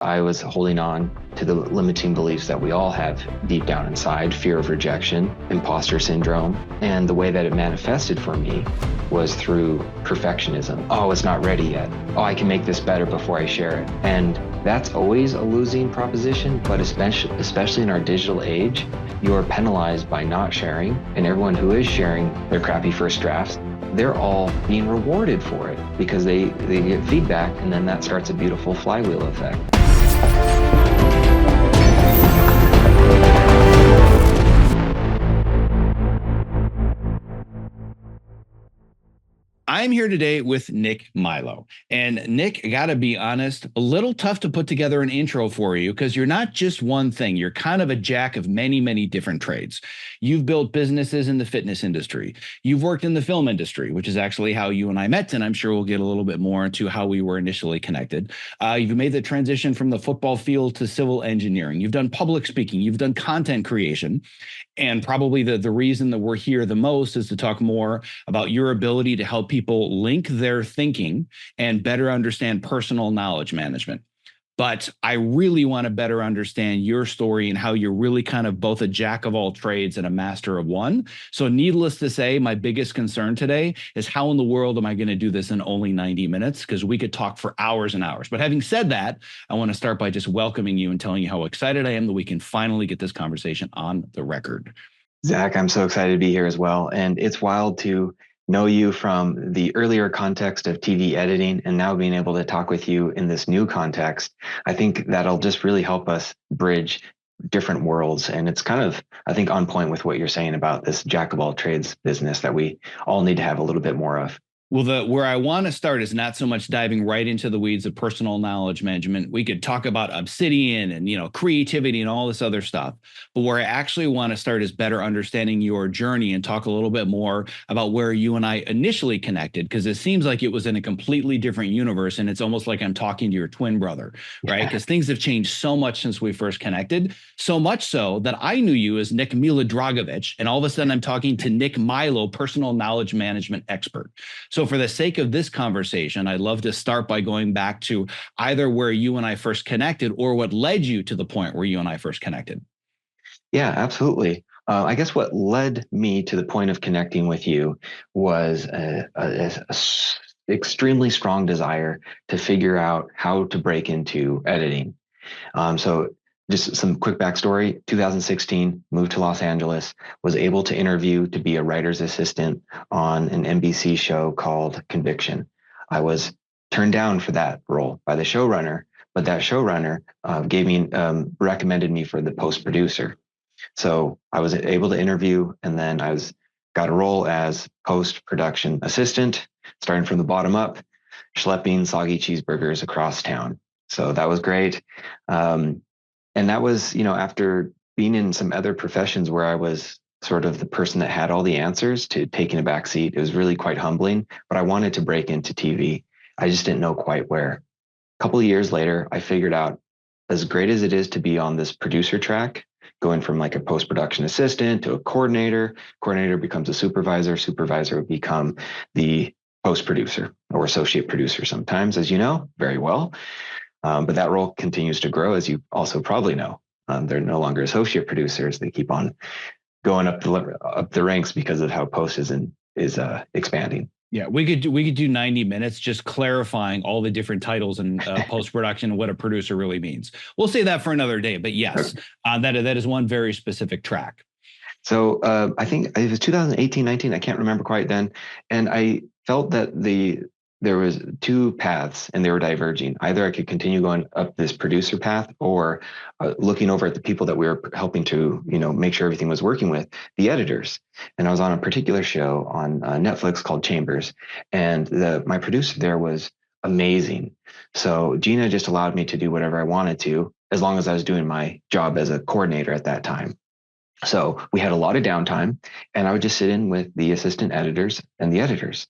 I was holding on to the limiting beliefs that we all have deep down inside: fear of rejection, imposter syndrome. And the way that it manifested for me was through perfectionism. Oh, it's not ready yet. Oh, I can make this better before I share it. And that's always a losing proposition, but especially in our digital age, you're penalized by not sharing. And everyone who is sharing their crappy first drafts, they're all being rewarded for it because they get feedback, and then that starts a beautiful flywheel effect. I'm here today with Nick Milo. And Nick, I gotta be honest, a little tough to put together an intro for you because you're not just one thing. You're kind of a jack of many, many different trades. You've built businesses in the fitness industry. You've worked in the film industry, which is actually how you and I met. And I'm sure we'll get a little bit more into how we were initially connected. You've made the transition from the football field to civil engineering. You've done public speaking. You've done content creation. And probably the reason that we're here the most is to talk more about your ability to help people link their thinking and better understand personal knowledge management. But I really want to better understand your story and how you're really kind of both a jack of all trades and a master of one. So needless to say, my biggest concern today is how in the world am I going to do this in only 90 minutes? Because we could talk for hours and hours. But having said that, I want to start by just welcoming you and telling you how excited I am that we can finally get this conversation on the record. Zach, I'm so excited to be here as well. And it's wild to know you from the earlier context of TV editing and now being able to talk with you in this new context. I think that'll just really help us bridge different worlds. And it's kind of, I think, on point with what you're saying about this jack of all trades business that we all need to have a little bit more of. Well, where I want to start is not so much diving right into the weeds of personal knowledge management. We could talk about obsidian and, creativity and all this other stuff. But where I actually want to start is better understanding your journey and talk a little bit more about where you and I initially connected, because it seems like it was in a completely different universe. And it's almost like I'm talking to your twin brother, right? Because things have changed so much since we first connected, so much so that I knew you as Nick Milo. And all of a sudden I'm talking to Nick Milo, personal knowledge management expert. So for the sake of this conversation, I'd love to start by going back to either where you and I first connected or what led you to the point where you and I first connected. Yeah, absolutely. I guess what led me to the point of connecting with you was a extremely strong desire to figure out how to break into editing. So just some quick backstory: 2016, moved to Los Angeles, was able to interview to be a writer's assistant on an NBC show called Conviction. I was turned down for that role by the showrunner, but that showrunner recommended me for the post producer. So I was able to interview, and then got a role as post production assistant, starting from the bottom up, schlepping soggy cheeseburgers across town. So that was great. And that was, after being in some other professions where I was sort of the person that had all the answers, to taking a back seat. It was really quite humbling, but I wanted to break into TV. I just didn't know quite where. A couple of years later, I figured out, as great as it is to be on this producer track, going from like a post-production assistant to a coordinator becomes a supervisor would become the post-producer or associate producer sometimes, as you know very well. But that role continues to grow, as you also probably know. They're no longer associate producers. They keep on going up the ranks because of how post is expanding. Yeah, we could do 90 minutes just clarifying all the different titles in post-production and what a producer really means. We'll say that for another day, but yes, that is one very specific track. So I think it was 2018, 19, I can't remember quite then. And I felt that there was two paths and they were diverging. Either I could continue going up this producer path, or looking over at the people that we were helping to, make sure everything was working with, the editors. And I was on a particular show on Netflix called Chambers, and my producer there was amazing. So Gina just allowed me to do whatever I wanted to, as long as I was doing my job as a coordinator at that time. So we had a lot of downtime, and I would just sit in with the assistant editors and the editors.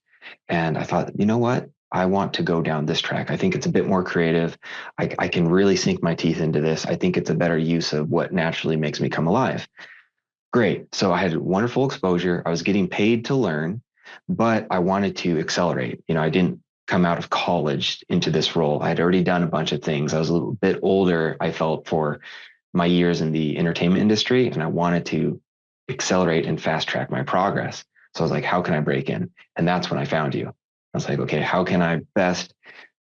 And I thought, you know what? I want to go down this track. I think it's a bit more creative. I can really sink my teeth into this. I think it's a better use of what naturally makes me come alive. Great. So I had wonderful exposure. I was getting paid to learn, but I wanted to accelerate. I didn't come out of college into this role. I had already done a bunch of things. I was a little bit older, I felt, for my years in the entertainment industry, and I wanted to accelerate and fast track my progress. So I was like, how can I break in? And that's when I found you. I was like, okay, how can I best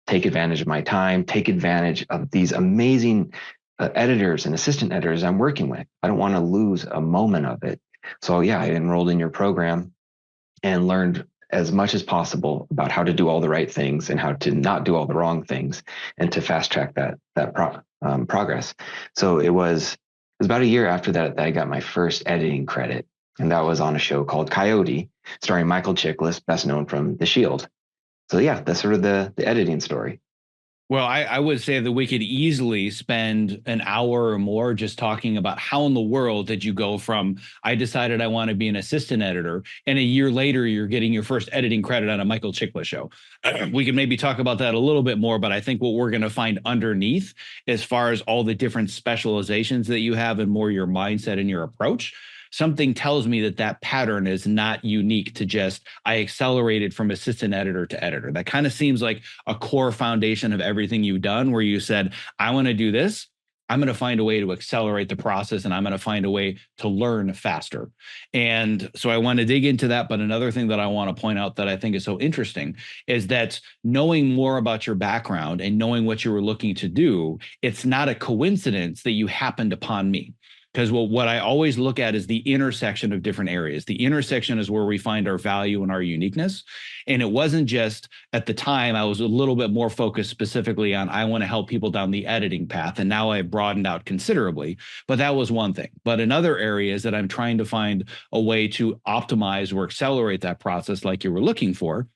take advantage of my time, take advantage of these amazing editors and assistant editors I'm working with? I don't want to lose a moment of it. So yeah, I enrolled in your program and learned as much as possible about how to do all the right things and how to not do all the wrong things, and to fast track that progress. So it was about a year after that I got my first editing credit, and that was on a show called Coyote, starring Michael Chiklis, best known from The Shield. So yeah, that's sort of the editing story. Well, I would say that we could easily spend an hour or more just talking about how in the world did you go from I decided I want to be an assistant editor, and a year later you're getting your first editing credit on a Michael Chiklis show. We could maybe talk about that a little bit more, but I think what we're going to find underneath, as far as all the different specializations that you have and more your mindset and your approach, something tells me that that pattern is not unique to just I accelerated from assistant editor to editor. That kind of seems like a core foundation of everything you've done, where you said, I want to do this. I'm going to find a way to accelerate the process, and I'm going to find a way to learn faster. And so I want to dig into that. But another thing that I want to point out that I think is so interesting is that knowing more about your background and knowing what you were looking to do, it's not a coincidence that you happened upon me. Because what I always look at is the intersection of different areas. The intersection is where we find our value and our uniqueness. And it wasn't just at the time, I was a little bit more focused specifically on I want to help people down the editing path. And now I've broadened out considerably. But that was one thing. But in other areas that I'm trying to find a way to optimize or accelerate that process like you were looking for.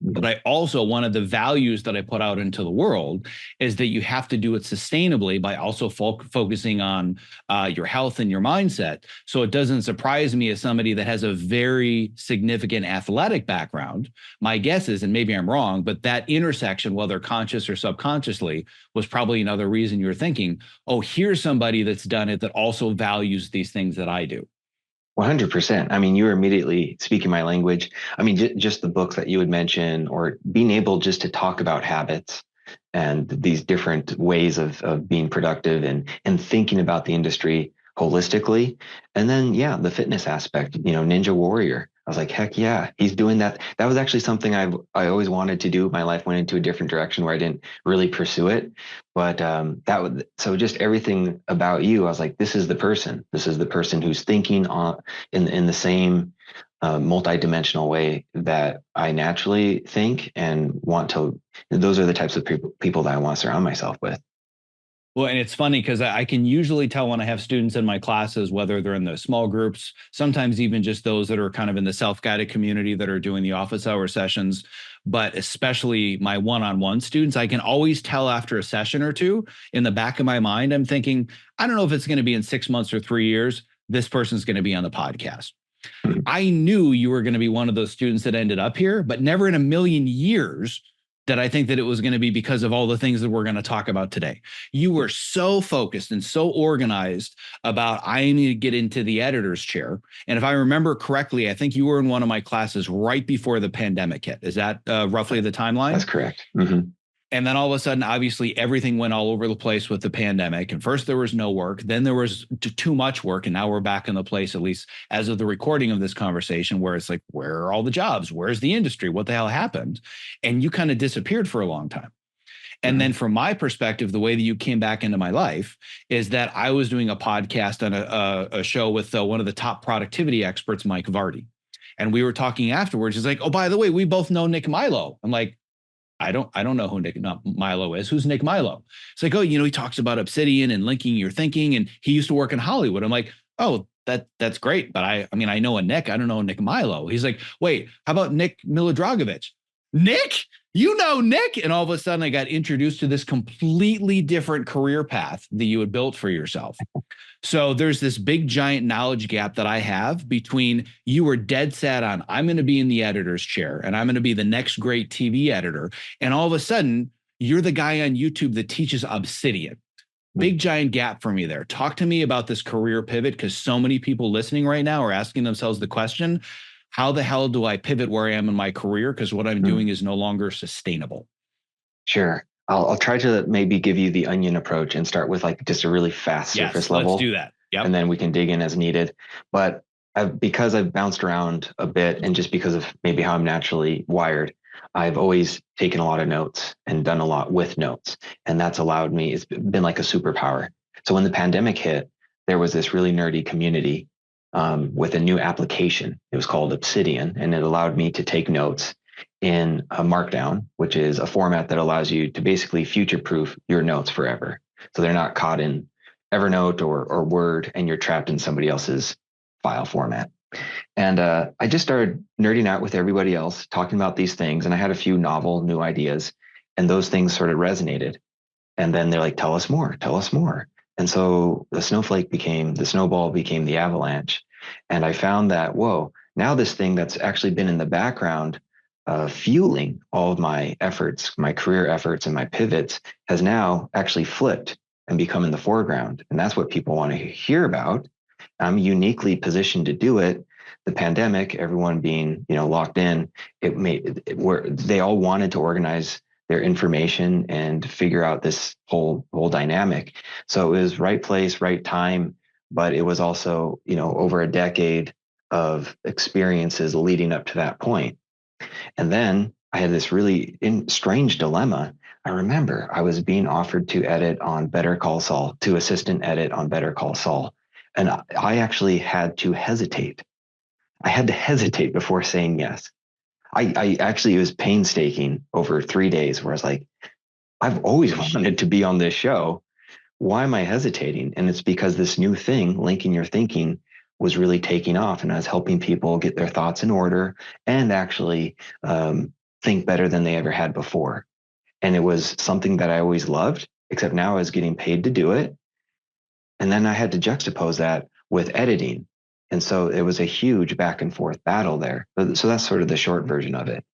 But I also, one of the values that I put out into the world is that you have to do it sustainably by also focusing on your health and your mindset. So it doesn't surprise me as somebody that has a very significant athletic background. My guess is, and maybe I'm wrong, but that intersection, whether conscious or subconsciously, was probably another reason you're thinking, oh, here's somebody that's done it that also values these things that I do. 100%. I mean, you were immediately speaking my language. I mean, just the books that you would mention, or being able just to talk about habits and these different ways of being productive and thinking about the industry holistically. And then, yeah, the fitness aspect, Ninja Warrior. I was like, heck yeah, he's doing that. That was actually something I always wanted to do. My life went into a different direction where I didn't really pursue it. But so just everything about you, I was like, this is the person. This is the person who's thinking in the same multidimensional way that I naturally think and want to. Those are the types of people that I want to surround myself with. Well, and it's funny because I can usually tell when I have students in my classes, whether they're in the small groups, sometimes even just those that are kind of in the self-guided community that are doing the office hour sessions, but especially my one-on-one students, I can always tell after a session or two in the back of my mind, I'm thinking, I don't know if it's going to be in 6 months or 3 years, this person's going to be on the podcast. I knew you were going to be one of those students that ended up here, but never in a million years that I think that it was going to be because of all the things that we're going to talk about today. You were so focused and so organized about, I need to get into the editor's chair. And if I remember correctly, I think you were in one of my classes right before the pandemic hit. Is that roughly the timeline? That's correct. Mm-hmm. And then all of a sudden, obviously, everything went all over the place with the pandemic. And first there was no work, then there was too much work. And now we're back in the place, at least as of the recording of this conversation, where it's like, where are all the jobs? Where's the industry? What the hell happened? And you kind of disappeared for a long time. And then from my perspective, the way that you came back into my life is that I was doing a podcast on a show with one of the top productivity experts, Mike Vardy. And we were talking afterwards. He's like, oh, by the way, we both know Nick Milo. I'm like, I don't know who Nick Milo is. Who's Nick Milo? It's like, oh, he talks about Obsidian and linking your thinking, and he used to work in Hollywood. I'm like, oh, that's great. But I mean, I know a Nick. I don't know a Nick Milo. He's like, wait, how about Nick Milodragovich? Nick? You know Nick? And all of a sudden I got introduced to this completely different career path that you had built for yourself. So there's this big giant knowledge gap that I have between you were dead set on, I'm going to be in the editor's chair and I'm going to be the next great TV editor. And all of a sudden you're the guy on YouTube that teaches Obsidian. Big giant gap for me there. Talk to me about this career pivot, because so many people listening right now are asking themselves the question, how the hell do I pivot where I am in my career? Because what I'm Mm, doing is no longer sustainable. sure. I'll try to maybe give you the onion approach and start with like just a really fast Yes, surface let's level, do that. and Yep. then we can dig in as needed. But because I've bounced around a bit, and just because of maybe how I'm naturally wired, I've always taken a lot of notes and done a lot with notes. And that's allowed me, it's been like a superpower. So when the pandemic hit, there was this really nerdy community with a new application. It was called Obsidian, and it allowed me to take notes in a markdown, which is a format that allows you to basically future proof your notes forever. So they're not caught in Evernote or Word, and you're trapped in somebody else's file format. And I just started nerding out with everybody else, talking about these things. And I had a few novel new ideas, and those things sort of resonated. And then they're like, tell us more, tell us more. And so the snowball became the avalanche. And I found that, whoa, now this thing that's actually been in the background, fueling all of my efforts, my career efforts and my pivots, has now actually flipped and become in the foreground. And that's what people want to hear about. I'm uniquely positioned to do it. The pandemic, everyone being, locked in, it made it where they all wanted to organize their information and figure out this whole dynamic. So it was right place, right time, but it was also, over a decade of experiences leading up to that point. And then I had this really strange dilemma. I remember I was being offered to edit on Better Call Saul, to assistant edit on Better Call Saul. And I actually had to hesitate. I had to hesitate before saying yes. I actually, it was painstaking over 3 days where I was like, I've always wanted to be on this show. Why am I hesitating? And it's because this new thing, linking your thinking, was really taking off. And I was helping people get their thoughts in order and actually think better than they ever had before. And it was something that I always loved, except now I was getting paid to do it. And then I had to juxtapose that with editing. And so it was a huge back and forth battle there. So that's sort of the short version of it.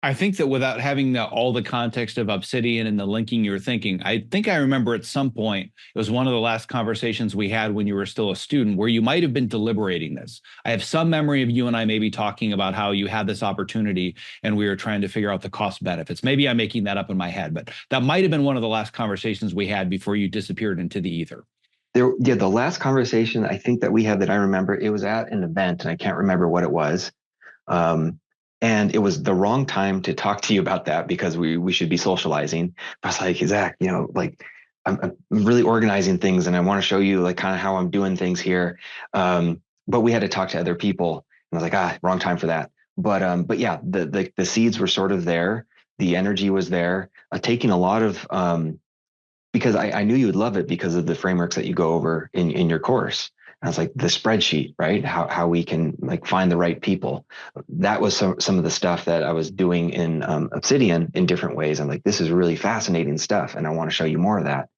I think that without having all the context of Obsidian and the linking you're thinking, I think I remember at some point, it was one of the last conversations we had when you were still a student, where you might have been deliberating this. I have some memory of you and I maybe talking about how you had this opportunity and we were trying to figure out the cost benefits. Maybe I'm making that up in my head, but that might have been one of the last conversations we had before you disappeared into the ether. Yeah, the last conversation I think that we had that I remember, it was at an event and I can't remember what it was. Um, and it was the wrong time to talk to you about that because we should be socializing. I was like, Zach, like I'm really organizing things and I want to show you like kind of how I'm doing things here. But we had to talk to other people, and I was like, wrong time for that. But yeah, the seeds were sort of there. The energy was there. Taking a lot of because I knew you would love it because of the frameworks that you go over in your course. And I was like, the spreadsheet, right? How we can like find the right people. That was some of the stuff that I was doing in Obsidian in different ways. I'm like, this is really fascinating stuff, and I want to show you more of that.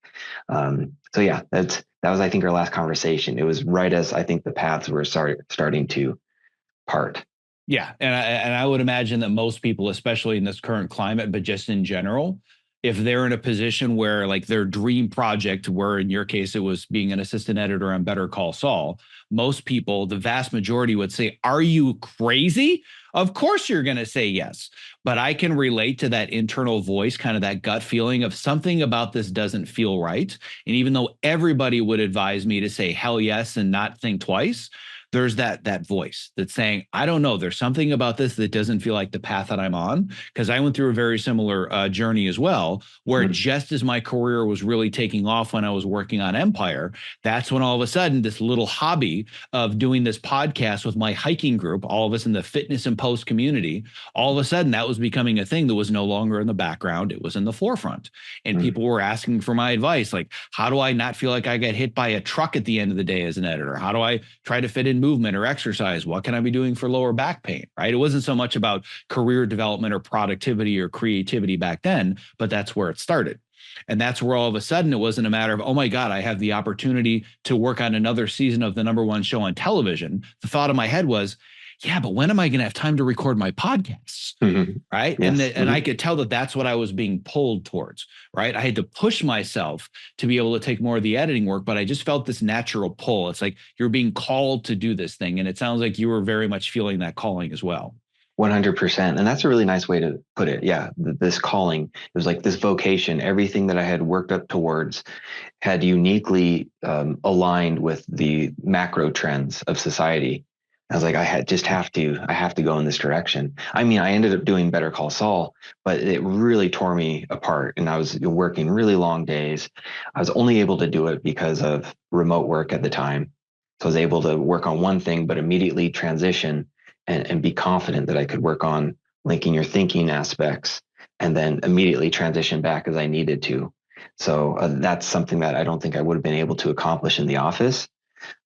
So yeah, that was I think our last conversation. It was right as I think the paths were starting to part. Yeah, and I would imagine that most people, especially in this current climate, but just in general, if they're in a position where like their dream project, where in your case it was being an assistant editor on Better Call Saul, most people, the vast majority would say, "Are you crazy? Of course you're going to say yes." But I can relate to that internal voice, kind of that gut feeling of something about this doesn't feel right. And even though everybody would advise me to say hell yes and not think twice, there's that voice that's saying, I don't know, there's something about this that doesn't feel like the path that I'm on. Because I went through a very similar journey as well, where Mm-hmm. just as my career was really taking off when I was working on Empire, that's when all of a sudden this little hobby of doing this podcast with my hiking group, all of us in the fitness and post community, all of a sudden that was becoming a thing that was no longer in the background. It was in the forefront. And people were asking for my advice, like, how do I not feel like I get hit by a truck at the end of the day as an editor? How do I try to fit in movement or exercise? What can I be doing for lower back pain? Right. It wasn't so much about career development or productivity or creativity back then, but that's where it started. And that's where all of a sudden it wasn't a matter of, oh my God, I have the opportunity to work on another season of the number one show on television. The thought in my head was, yeah, but when am I going to have time to record my podcasts? Mm-hmm. Right. Yes. And I could tell that that's what I was being pulled towards. Right. I had to push myself to be able to take more of the editing work, but I just felt this natural pull. It's like you're being called to do this thing. And it sounds like you were very much feeling that calling as well. 100%. And that's a really nice way to put it. Yeah. This calling, it was like this vocation, everything that I had worked up towards had uniquely aligned with the macro trends of society. I was like, I have to go in this direction. I mean, I ended up doing Better Call Saul, but it really tore me apart. And I was working really long days. I was only able to do it because of remote work at the time. So I was able to work on one thing, but immediately transition and be confident that I could work on linking your thinking aspects and then immediately transition back as I needed to. So that's something that I don't think I would have been able to accomplish in the office.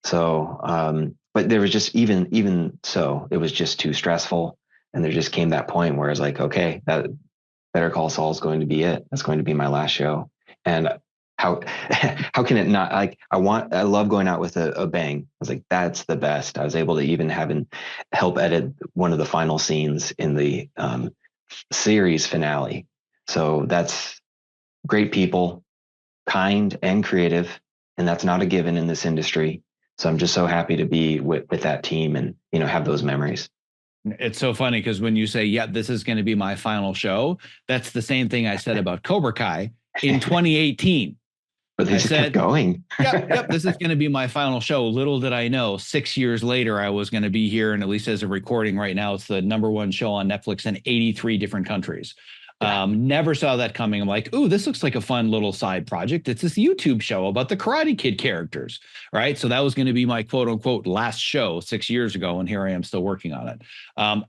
So, but there was just even so, it was just too stressful, and there just came that point where I was like, okay, that Better Call Saul is going to be it. That's going to be my last show, and how how can it not? Like, I love going out with a bang. I was like, that's the best. I was able to even help edit one of the final scenes in the series finale. So that's great people, kind and creative, and that's not a given in this industry. So I'm just so happy to be with that team and have those memories. It's so funny because when you say, yeah, this is going to be my final show, that's the same thing I said about Cobra Kai in 2018. But they I just kept said, going. yep, this is going to be my final show. Little did I know, 6 years later, I was going to be here. And at least as a recording right now, it's the #1 show on Netflix in 83 different countries. Never saw that coming. I'm like, ooh, this looks like a fun little side project. It's this YouTube show about the Karate Kid characters, right? So that was going to be my quote unquote last show 6 years ago. And here I am still working on it.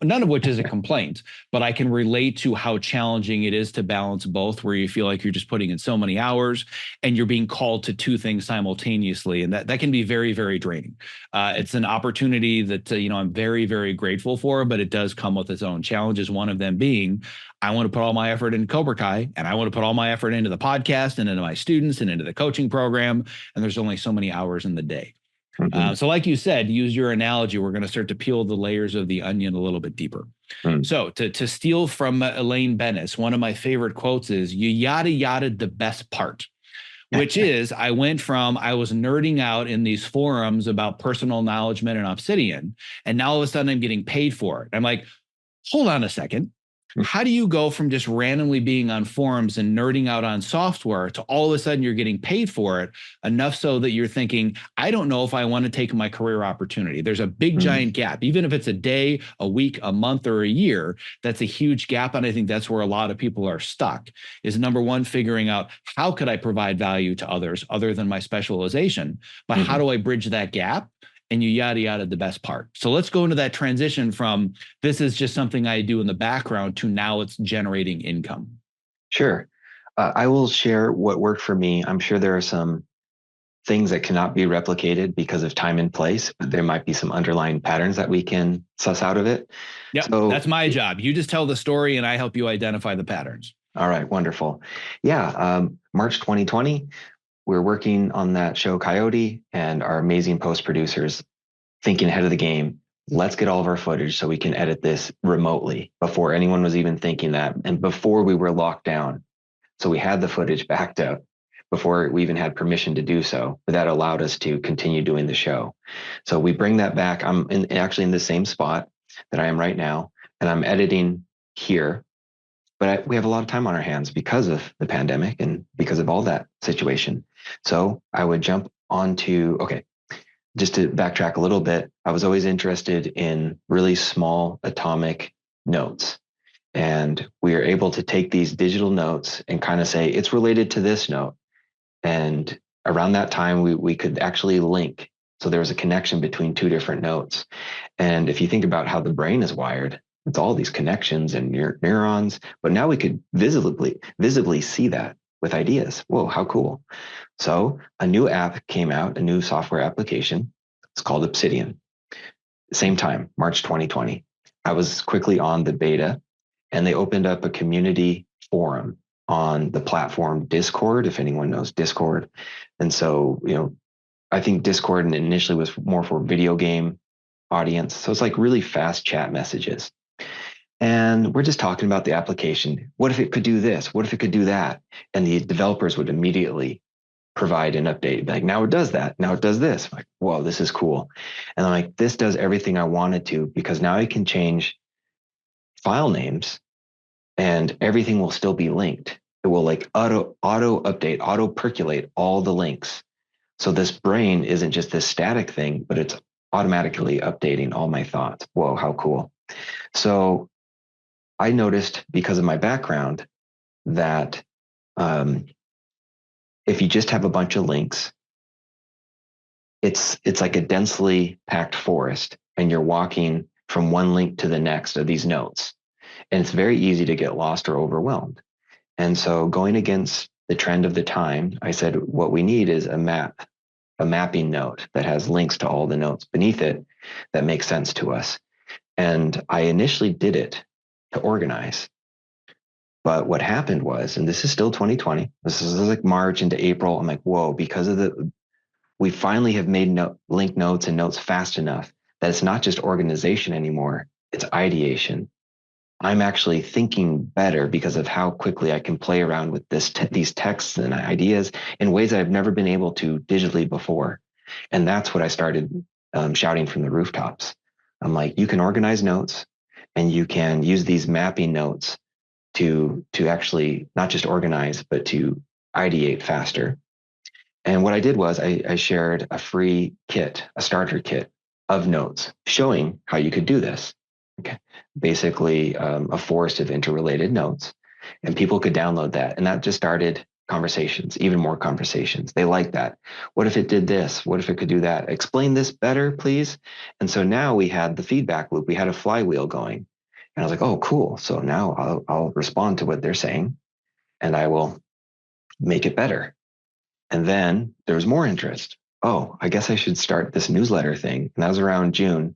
None of which is a complaint, but I can relate to how challenging it is to balance both, where you feel like you're just putting in so many hours and you're being called to two things simultaneously. And that can be very, very draining. It's an opportunity that, I'm very, very grateful for, but it does come with its own challenges. One of them being, I want to put all my effort into Cobra Kai, and I want to put all my effort into the podcast and into my students and into the coaching program. And there's only so many hours in the day. Mm-hmm. So like you said, use your analogy, we're going to start to peel the layers of the onion a little bit deeper. So to steal from Elaine Bennis, one of my favorite quotes is, you yada yada the best part. Which is, I was nerding out in these forums about personal acknowledgement and Obsidian, and now all of a sudden I'm getting paid for it. I'm like, hold on a second. How do you go from just randomly being on forums and nerding out on software to all of a sudden you're getting paid for it enough so that you're thinking, I don't know if I want to take my career opportunity. There's a big giant gap, even if it's a day, a week, a month, or a year. That's a huge gap. And I think that's where a lot of people are stuck, is number one, figuring out how could I provide value to others other than my specialization, but how do I bridge that gap? And you yada yada the best part. So let's go into that transition from this is just something I do in the background to now it's generating income. Sure. I will share what worked for me. I'm sure there are some things that cannot be replicated because of time and place, but there might be some underlying patterns that we can suss out of it. Yeah, so that's my job. You just tell the story and I help you identify the patterns. All right, wonderful. Yeah, March 2020. We're working on that show Coyote, and our amazing post producers thinking ahead of the game. Let's get all of our footage so we can edit this remotely before anyone was even thinking that, and before we were locked down. So we had the footage backed up before we even had permission to do so, but that allowed us to continue doing the show. So we bring that back. I'm actually in the same spot that I am right now, and I'm editing here. But we have a lot of time on our hands because of the pandemic and because of all that situation. So I would jump onto, just to backtrack a little bit, I was always interested in really small atomic notes. And we are able to take these digital notes and kind of say, it's related to this note. And around that time, we could actually link. So there was a connection between two different notes. And if you think about how the brain is wired, it's all these connections and neurons, but now we could visibly see that with ideas. Whoa, how cool. So a new app came out, a new software application. It's called Obsidian. Same time, March 2020. I was quickly on the beta, and they opened up a community forum on the platform Discord, if anyone knows Discord. And so, I think Discord initially was more for video game audience. So it's like really fast chat messages. And we're just talking about the application. What if it could do this? What if it could do that? And the developers would immediately provide an update. Like, now it does that. Now it does this. I'm like, whoa, this is cool. And I'm like, this does everything I wanted to, because now I can change file names and everything will still be linked. It will like auto update, auto percolate all the links. So this brain isn't just this static thing, but it's automatically updating all my thoughts. Whoa, how cool. So I noticed, because of my background, that if you just have a bunch of links, it's like a densely packed forest, and you're walking from one link to the next of these notes. And it's very easy to get lost or overwhelmed. And so, going against the trend of the time, I said, what we need is a mapping note that has links to all the notes beneath it that make sense to us. And I initially did it to organize. But what happened was, and this is still 2020, this is like March into April, I'm like, whoa, because of we finally have made link notes and notes fast enough that it's not just organization anymore, it's ideation. I'm actually thinking better because of how quickly I can play around with these texts and ideas in ways I've never been able to digitally before. And that's what I started shouting from the rooftops. I'm like, you can organize notes, and you can use these mapping notes to actually not just organize, but to ideate faster. And what I did was I shared a free kit, a starter kit of notes showing how you could do this. Okay. Basically, a forest of interrelated notes, and people could download that. And that just started conversations, even more conversations. They like that. What if it did this? What if it could do that? Explain this better, please. And so now we had the feedback loop. We had a flywheel going. And I was like, oh, cool. So now I'll respond to what they're saying, and I will make it better. And then there was more interest. Oh, I guess I should start this newsletter thing. And that was around June.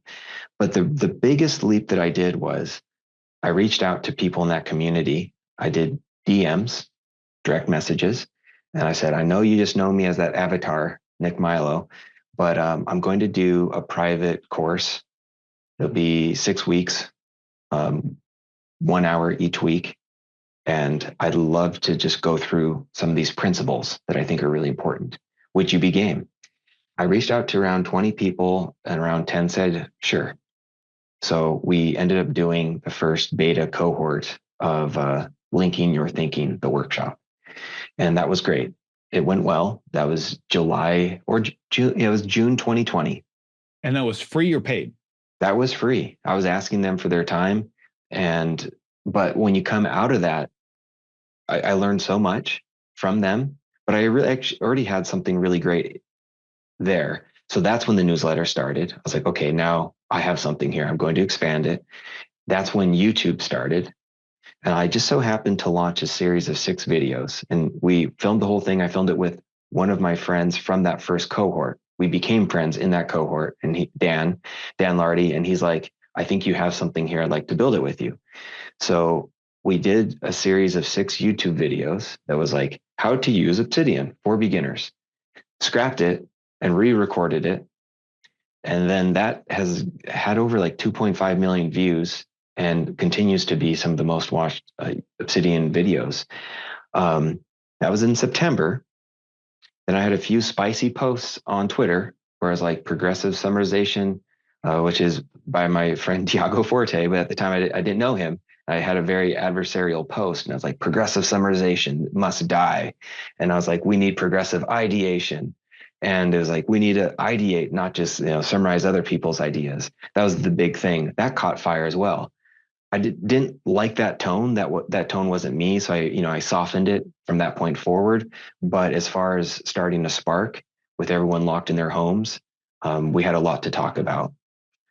But the biggest leap that I did was I reached out to people in that community. I did DMs, direct messages. And I said, I know you just know me as that avatar, Nick Milo, but I'm going to do a private course. It'll be 6 weeks, 1 hour each week. And I'd love to just go through some of these principles that I think are really important. Would you be game? I reached out to around 20 people, and around 10 said, sure. So we ended up doing the first beta cohort of Linking Your Thinking, the workshop. And that was great. It went well. That was July or June. It was June 2020. And that was free or paid? That was free. I was asking them for their time. But when you come out of that, I learned so much from them, but I really actually already had something really great there. So that's when the newsletter started. I was like, okay, now I have something here. I'm going to expand it. That's when YouTube started. And I just so happened to launch a series of 6 videos, and we filmed the whole thing. I filmed it with one of my friends from that first cohort. We became friends in that cohort, and Dan Lardy, and he's like, I think you have something here. I'd like to build it with you. So we did a series of 6 YouTube videos that was like how to use Obsidian for beginners, scrapped it and re-recorded it. And then that has had over like 2.5 million views and continues to be some of the most watched Obsidian videos. That was in September. Then I had a few spicy posts on Twitter where I was like progressive summarization, which is by my friend Tiago Forte, but at the time I didn't know him. I had a very adversarial post, and I was like, progressive summarization must die. And I was like, we need progressive ideation. And it was like, we need to ideate, not just summarize other people's ideas. That was the big thing. That caught fire as well. I didn't like that tone. That tone wasn't me. So I softened it from that point forward. But as far as starting to spark with everyone locked in their homes, we had a lot to talk about.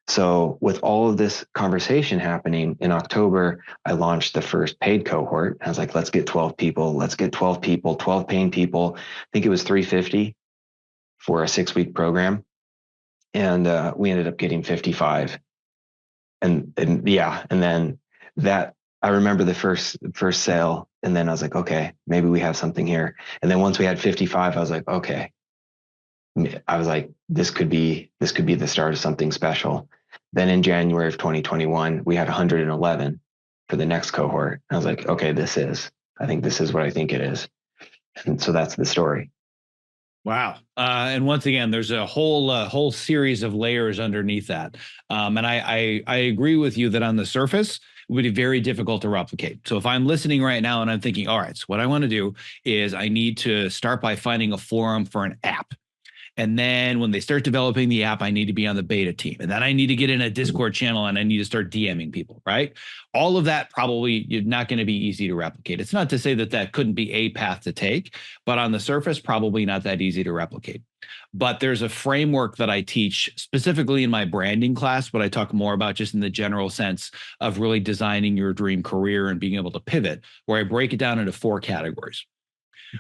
So with all of this conversation happening in October, I launched the first paid cohort. I was like, let's get 12 people. Let's get 12 people, 12 paying people. I think it was $350 for a 6-week program. And we ended up getting 55. And then that, I remember the first sale. And then I was like, okay, maybe we have something here. And then once we had 55, I was like, okay. I was like, this could be the start of something special. Then in January of 2021, we had 111 for the next cohort. I was like, okay, I think this is what I think it is. And so that's the story. Wow. And once again, there's a whole series of layers underneath that. And I agree with you that on the surface, it would be very difficult to replicate. So if I'm listening right now and I'm thinking, all right, so what I want to do is I need to start by finding a forum for an app. And then when they start developing the app, I need to be on the beta team. And then I need to get in a Discord channel and I need to start DMing people, right? All of that probably not going to be easy to replicate. It's not to say that that couldn't be a path to take, but on the surface, probably not that easy to replicate. But there's a framework that I teach specifically in my branding class, but I talk more about just in the general sense of really designing your dream career and being able to pivot, where I break it down into 4 categories.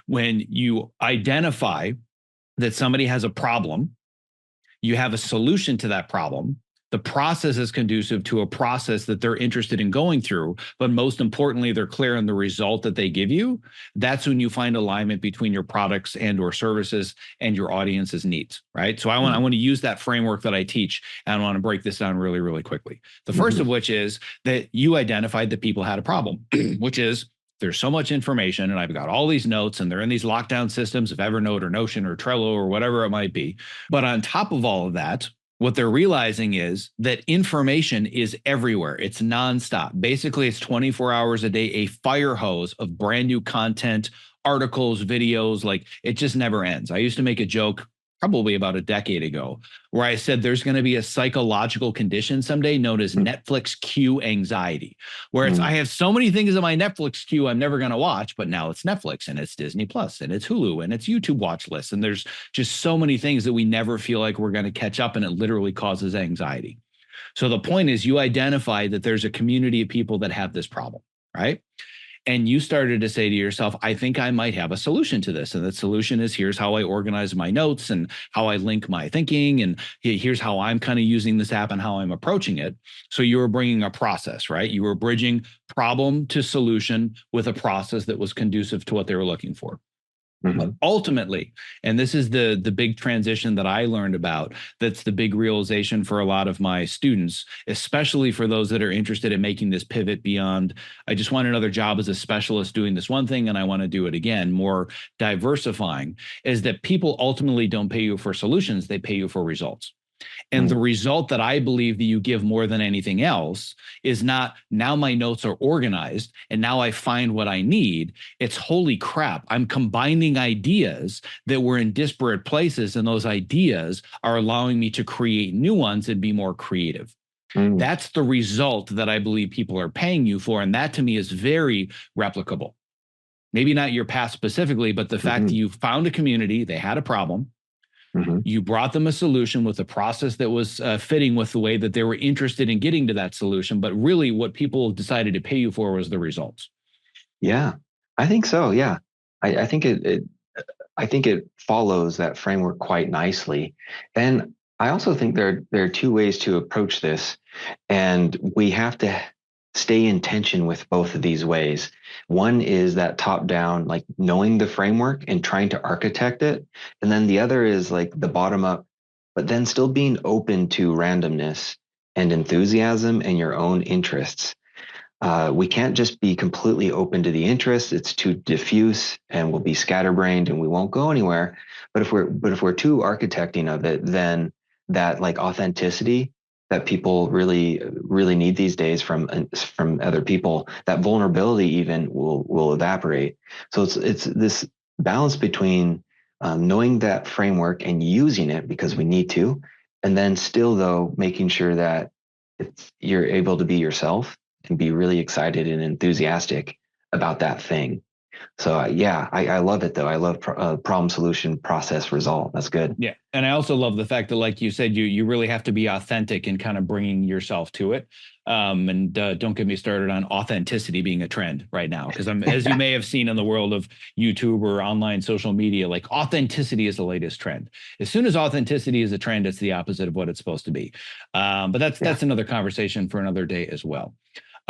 When you identify that somebody has a problem, you have a solution to that problem. The process is conducive to a process that they're interested in going through, but most importantly, they're clear on the result that they give you. That's when you find alignment between your products and or services and your audience's needs, right? So I want to use that framework that I teach, and I want to break this down really, really quickly. The first of which is that you identified that people had a problem, which is there's so much information and I've got all these notes and they're in these lockdown systems of Evernote or Notion or Trello or whatever it might be. But on top of all of that, what they're realizing is that information is everywhere. It's nonstop. Basically, it's 24 hours a day, a fire hose of brand new content, articles, videos, like it just never ends. I used to make a joke probably about a decade ago, where I said there's going to be a psychological condition someday known as Netflix queue anxiety, where it's I have so many things in my Netflix queue I'm never going to watch, but now it's Netflix and it's Disney Plus and it's Hulu and it's YouTube watch lists. And there's just so many things that we never feel like we're going to catch up, and it literally causes anxiety. So the point is you identify that there's a community of people that have this problem, right? And you started to say to yourself, I think I might have a solution to this. And the solution is here's how I organize my notes and how I link my thinking. And here's how I'm kind of using this app and how I'm approaching it. So you were bringing a process, right? You were bridging problem to solution with a process that was conducive to what they were looking for. But ultimately, and this is the big transition that I learned about, that's the big realization for a lot of my students, especially for those that are interested in making this pivot beyond, I just want another job as a specialist doing this one thing and I want to do it again, more diversifying, is that people ultimately don't pay you for solutions, they pay you for results. And the result that I believe that you give more than anything else is not now my notes are organized and now I find what I need. It's holy crap, I'm combining ideas that were in disparate places, and those ideas are allowing me to create new ones and be more creative. That's the result that I believe people are paying you for. And that to me is very replicable. Maybe not your path specifically, but the fact that you found a community, they had a problem. You brought them a solution with a process that was fitting with the way that they were interested in getting to that solution. But really what people decided to pay you for was the results. Yeah, I think so. Yeah. I think I think it follows that framework quite nicely. And I also think there are 2 ways to approach this, and we have to stay in tension with both of these ways. One is that top down, like knowing the framework and trying to architect it. And then the other is like the bottom up, but then still being open to randomness and enthusiasm and your own interests. We can't just be completely open to the interests. It's too diffuse and we'll be scatterbrained and we won't go anywhere. But if we're too architecting of it, then that like authenticity that people really, really need these days from other people, that vulnerability even will evaporate. So it's this balance between knowing that framework and using it because we need to, and then still though making sure that you're able to be yourself and be really excited and enthusiastic about that thing. So yeah, I love it though. I love problem, solution, process, result. That's good. Yeah. And I also love the fact that, like you said, you really have to be authentic and kind of bringing yourself to it. And don't get me started on authenticity being a trend right now, because as you may have seen in the world of YouTube or online social media, like authenticity is the latest trend. As soon as authenticity is a trend, it's the opposite of what it's supposed to be. But that's another conversation for another day as well.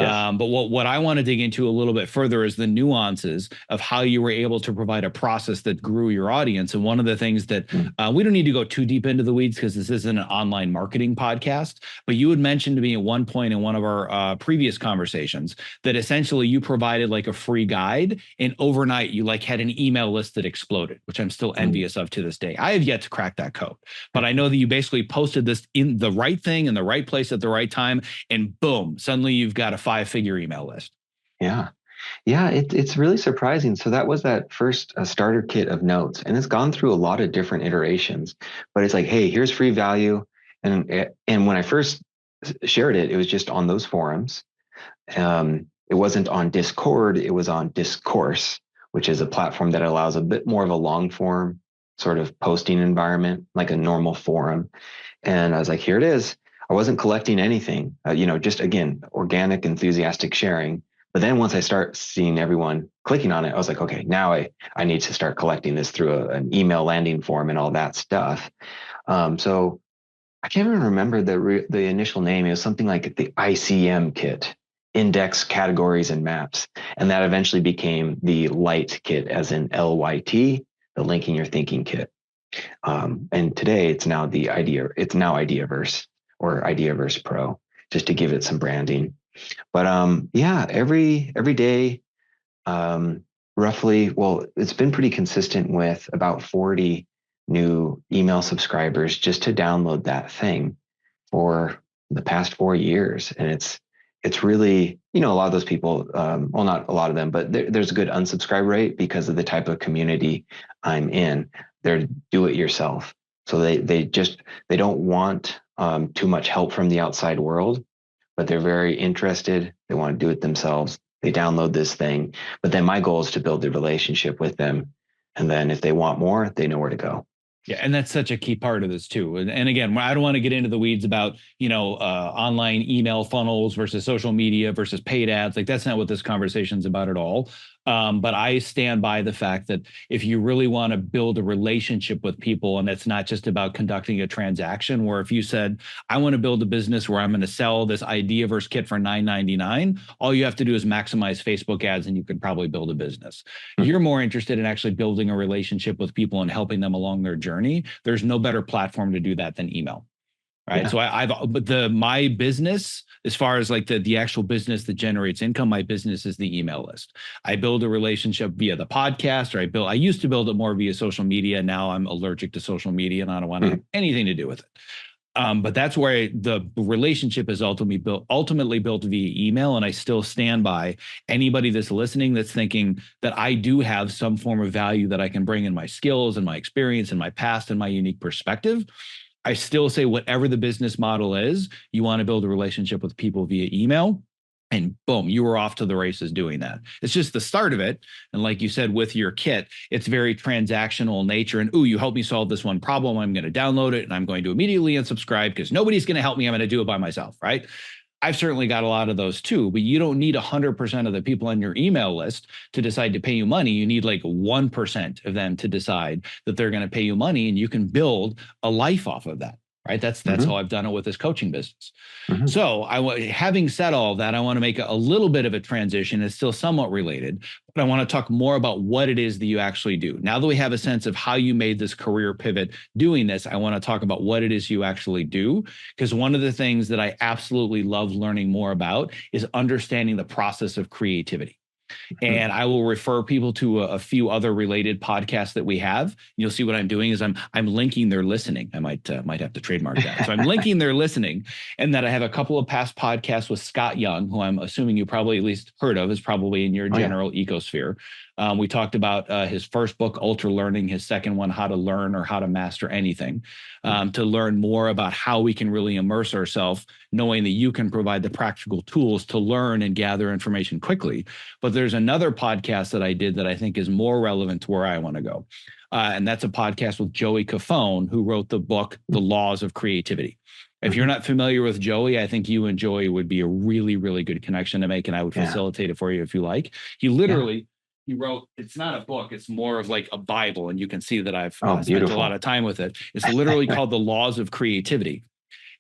Yes. But what I want to dig into a little bit further is the nuances of how you were able to provide a process that grew your audience. And one of the things that Mm. we don't need to go too deep into the weeds because this isn't an online marketing podcast, but you had mentioned to me at one point in one of our previous conversations that essentially you provided like a free guide, and overnight you like had an email list that exploded, which I'm still Mm. envious of to this day. I have yet to crack that code, but I know that you basically posted this in the right thing in the right place at the right time, and boom, suddenly you've got a 5-figure email list. Yeah. Yeah, it's really surprising. So that was that first starter kit of notes, and it's gone through a lot of different iterations. But it's like, hey, here's free value, and when I first shared it, it was just on those forums. It wasn't on Discord; it was on Discourse, which is a platform that allows a bit more of a long form sort of posting environment, like a normal forum. And I was like, here it is. I wasn't collecting anything, just again, organic, enthusiastic sharing. But then once I start seeing everyone clicking on it, I was like, okay, now I need to start collecting this through an email landing form and all that stuff. So I can't even remember the initial name. It was something like the ICM kit, Index Categories and Maps. And that eventually became the Light kit, as in LYT, the Linking Your Thinking kit. And today it's now Ideaverse or Ideaverse Pro, just to give it some branding. But yeah, every day, um, roughly, well, it's been pretty consistent with about 40 new email subscribers just to download that thing for the past 4 years. And it's really, a lot of those people, well, not a lot of them, but there's a good unsubscribe rate because of the type of community I'm in. They're do it yourself. So they don't want too much help from the outside world, but they're very interested. They want to do it themselves. They download this thing. But then my goal is to build a relationship with them. And then if they want more, they know where to go. Yeah, and that's such a key part of this too. And again, I don't want to get into the weeds about online email funnels versus social media versus paid ads. Like that's not what this conversation is about at all. But I stand by the fact that if you really want to build a relationship with people, and it's not just about conducting a transaction, where if you said, I want to build a business where I'm going to sell this Ideaverse kit for $9.99, all you have to do is maximize Facebook ads and you could probably build a business. You're more interested in actually building a relationship with people and helping them along their journey. There's no better platform to do that than email. Right. Yeah. So but my business, as far as like the actual business that generates income, my business is the email list. I build a relationship via the podcast, or I used to build it more via social media. Now I'm allergic to social media and I don't want to have anything to do with it. But that's where the relationship is ultimately built via email. And I still stand by anybody that's listening that's thinking that I do have some form of value that I can bring in my skills and my experience and my past and my unique perspective. I still say whatever the business model is, you want to build a relationship with people via email. And boom, you were off to the races doing that. It's just the start of it. And like you said, with your kit, it's very transactional in nature. And, ooh, you help me solve this one problem. I'm going to download it and I'm going to immediately unsubscribe because nobody's going to help me. I'm going to do it by myself, right? I've certainly got a lot of those too, but you don't need 100% of the people on your email list to decide to pay you money. You need like 1% of them to decide that they're going to pay you money, and you can build a life off of that. Right. That's how I've done it with this coaching business. So having said all of that, I want to make a little bit of a transition. It's still somewhat related, but I want to talk more about what it is that you actually do. Now that we have a sense of how you made this career pivot doing this, I want to talk about what it is you actually do, because one of the things that I absolutely love learning more about is understanding the process of creativity. And I will refer people to a few other related podcasts that we have. You'll see what I'm doing is I'm linking their listening. I might have to trademark that. So I'm linking their listening, and that I have a couple of past podcasts with Scott Young, who I'm assuming you probably at least heard of, is probably in your general ecosphere. We talked about his first book, Ultra Learning, his second one, How to Learn or How to Master Anything, to learn more about how we can really immerse ourselves, knowing that you can provide the practical tools to learn and gather information quickly. But there's another podcast that I did that I think is more relevant to where I want to go. And that's a podcast with Joey Cofone, who wrote the book, The Laws of Creativity. If you're not familiar with Joey, I think you and Joey would be a really, really good connection to make, and I would facilitate it for you if you like. He literally... He wrote, it's not a book, it's more of like a Bible. And you can see that I've spent a lot of time with it. It's literally called The Laws of Creativity.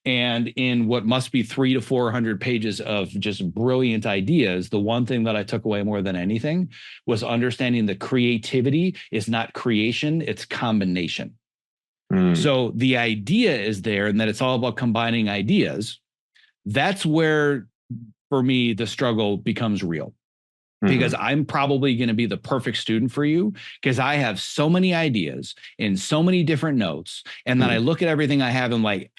And in what must be 300 to 400 pages of just brilliant ideas, the one thing that I took away more than anything was understanding that creativity is not creation, it's combination. So the idea is there, and that it's all about combining ideas. That's where, for me, the struggle becomes real. Because I'm probably going to be the perfect student for you because I have so many ideas in so many different notes. And then I look at everything I have and like,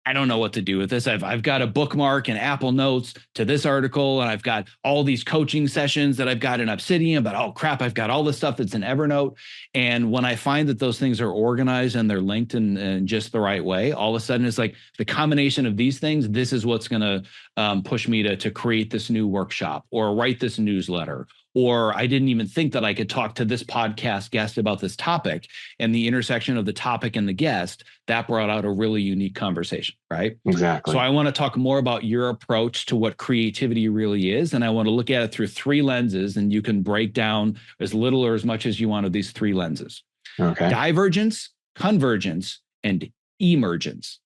I don't know what to do with this. I've got a bookmark in Apple Notes to this article, and I've got all these coaching sessions that I've got in Obsidian, but oh crap, I've got all this stuff that's in Evernote. And when I find that those things are organized and they're linked in just the right way, all of a sudden it's like the combination of these things, this is what's going to push me to create this new workshop or write this newsletter. Or I didn't even think that I could talk to this podcast guest about this topic, and the intersection of the topic and the guest, that brought out a really unique conversation, right? Exactly. So I want to talk more about your approach to what creativity really is. And I want to look at it through three lenses, and you can break down as little or as much as you want of these three lenses. Okay. Divergence, convergence, and emergence.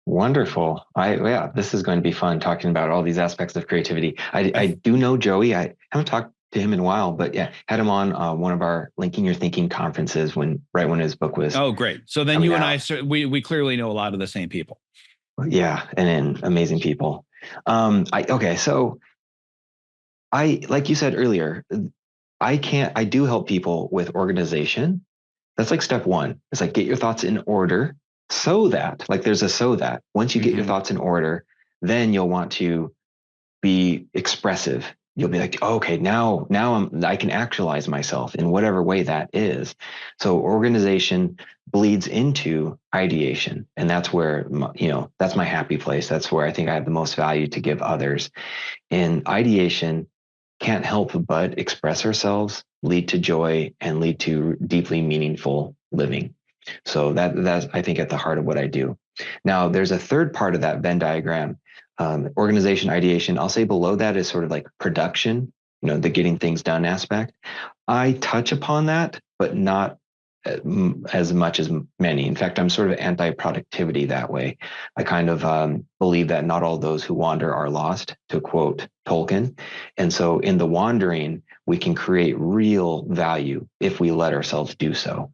Wonderful. Yeah, this is going to be fun talking about all these aspects of creativity. I do know Joey. I haven't talked to him in a while, but yeah, had him on one of our Linking Your Thinking conferences right when his book was. Oh, great. So then you and I, we clearly know a lot of the same people. Yeah, and amazing people. So like you said earlier, I do help people with organization. That's like step one. It's like get your thoughts in order. So that, like there's a so that once you get your thoughts in order, then you'll want to be expressive. You'll be like, oh, okay, now I can actualize myself in whatever way that is. So organization bleeds into ideation. And that's where, that's my happy place. That's where I think I have the most value to give others. And ideation can't help but express ourselves, lead to joy, and lead to deeply meaningful living. So that's, I think, at the heart of what I do. Now, there's a third part of that Venn diagram, organization, ideation. I'll say below that is sort of like production, the getting things done aspect. I touch upon that, but not as much as many. In fact, I'm sort of anti-productivity that way. I kind of believe that not all those who wander are lost, to quote Tolkien. And so in the wandering, we can create real value if we let ourselves do so.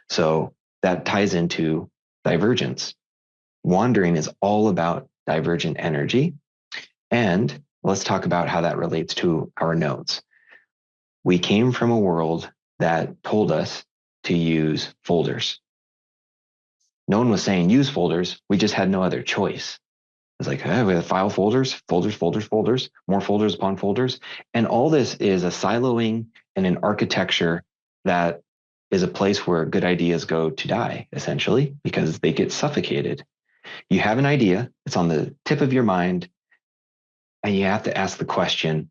So that ties into divergence. Wandering is all about divergent energy. And let's talk about how that relates to our notes. We came from a world that told us to use folders. No one was saying use folders. We just had no other choice. It's like, we have file folders, more folders upon folders. And all this is a siloing and an architecture that is a place where good ideas go to die, essentially, because they get suffocated. You have an idea, it's on the tip of your mind, and you have to ask the question,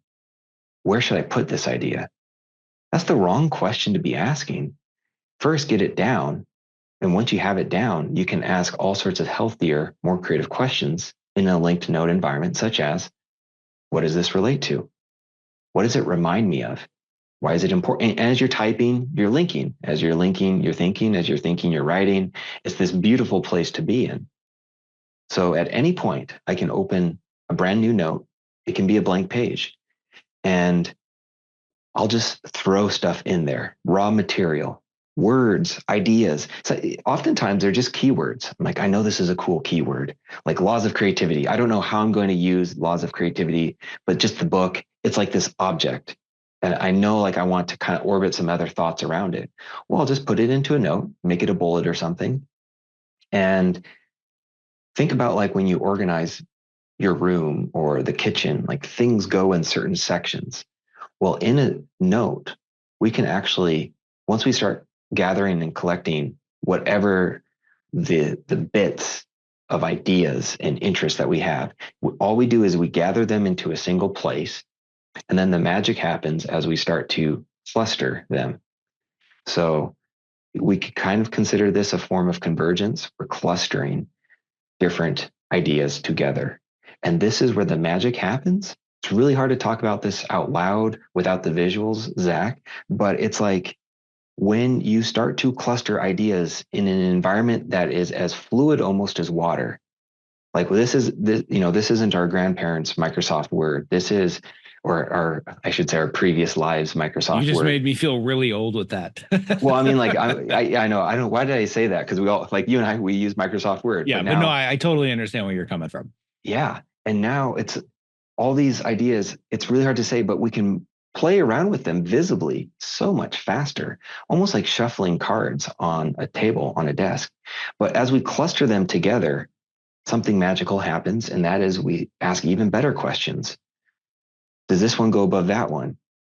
where should I put this idea? That's the wrong question to be asking. First, get it down. And once you have it down, you can ask all sorts of healthier, more creative questions in a linked node environment, such as, what does this relate to? What does it remind me of? Why is it important? And as you're typing, you're linking. As you're linking, you're thinking. As you're thinking, you're writing. It's this beautiful place to be in. So at any point, I can open a brand new note. It can be a blank page. And I'll just throw stuff in there, raw material, words, ideas. So oftentimes they're just keywords. I'm like, I know this is a cool keyword, like laws of creativity. I don't know how I'm going to use laws of creativity, but just the book, it's like this object. And I know like I want to kind of orbit some other thoughts around it. Well, I'll just put it into a note, make it a bullet or something. And think about like when you organize your room or the kitchen, like things go in certain sections. Well, in a note, we can actually, once we start gathering and collecting whatever the bits of ideas and interests that we have, all we do is we gather them into a single place. And then the magic happens as we start to cluster them. So we could kind of consider this a form of convergence. We're clustering different ideas together. And this is where the magic happens. It's really hard to talk about this out loud without the visuals, Zach, but it's like when you start to cluster ideas in an environment that is as fluid almost as water, like this isn't our grandparents' Microsoft Word. This is, or our, I should say, our previous lives You Microsoft just Word. made me feel really old with that. Well, I mean, like I know I don't. Why did I say that? Because we all, like you and I, we use Microsoft Word, Yeah, but but no, now, I totally understand where you're coming from. yeah, and now it's all these ideas. It's really hard to say, but we can play around with them visibly so much faster, almost like shuffling cards on a table on a desk. But as we cluster them together, something magical happens, and that is we ask even better questions. Does this one go above that one?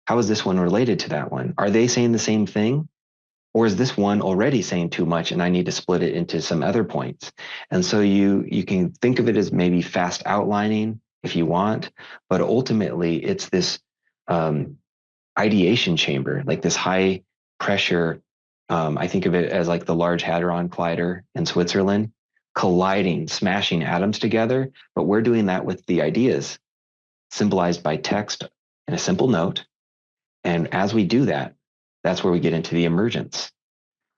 How is this one related to that one? Are they saying the same thing? Or is this one already saying too much and I need to split it into some other points? And so you can think of it as maybe fast outlining if you want, but ultimately it's this um, ideation chamber, like this high pressure. I think of it as like the Large Hadron Collider in Switzerland, colliding, smashing atoms together. But we're doing that with the ideas symbolized by text and a simple note. And as we do that, that's where we get into the emergence.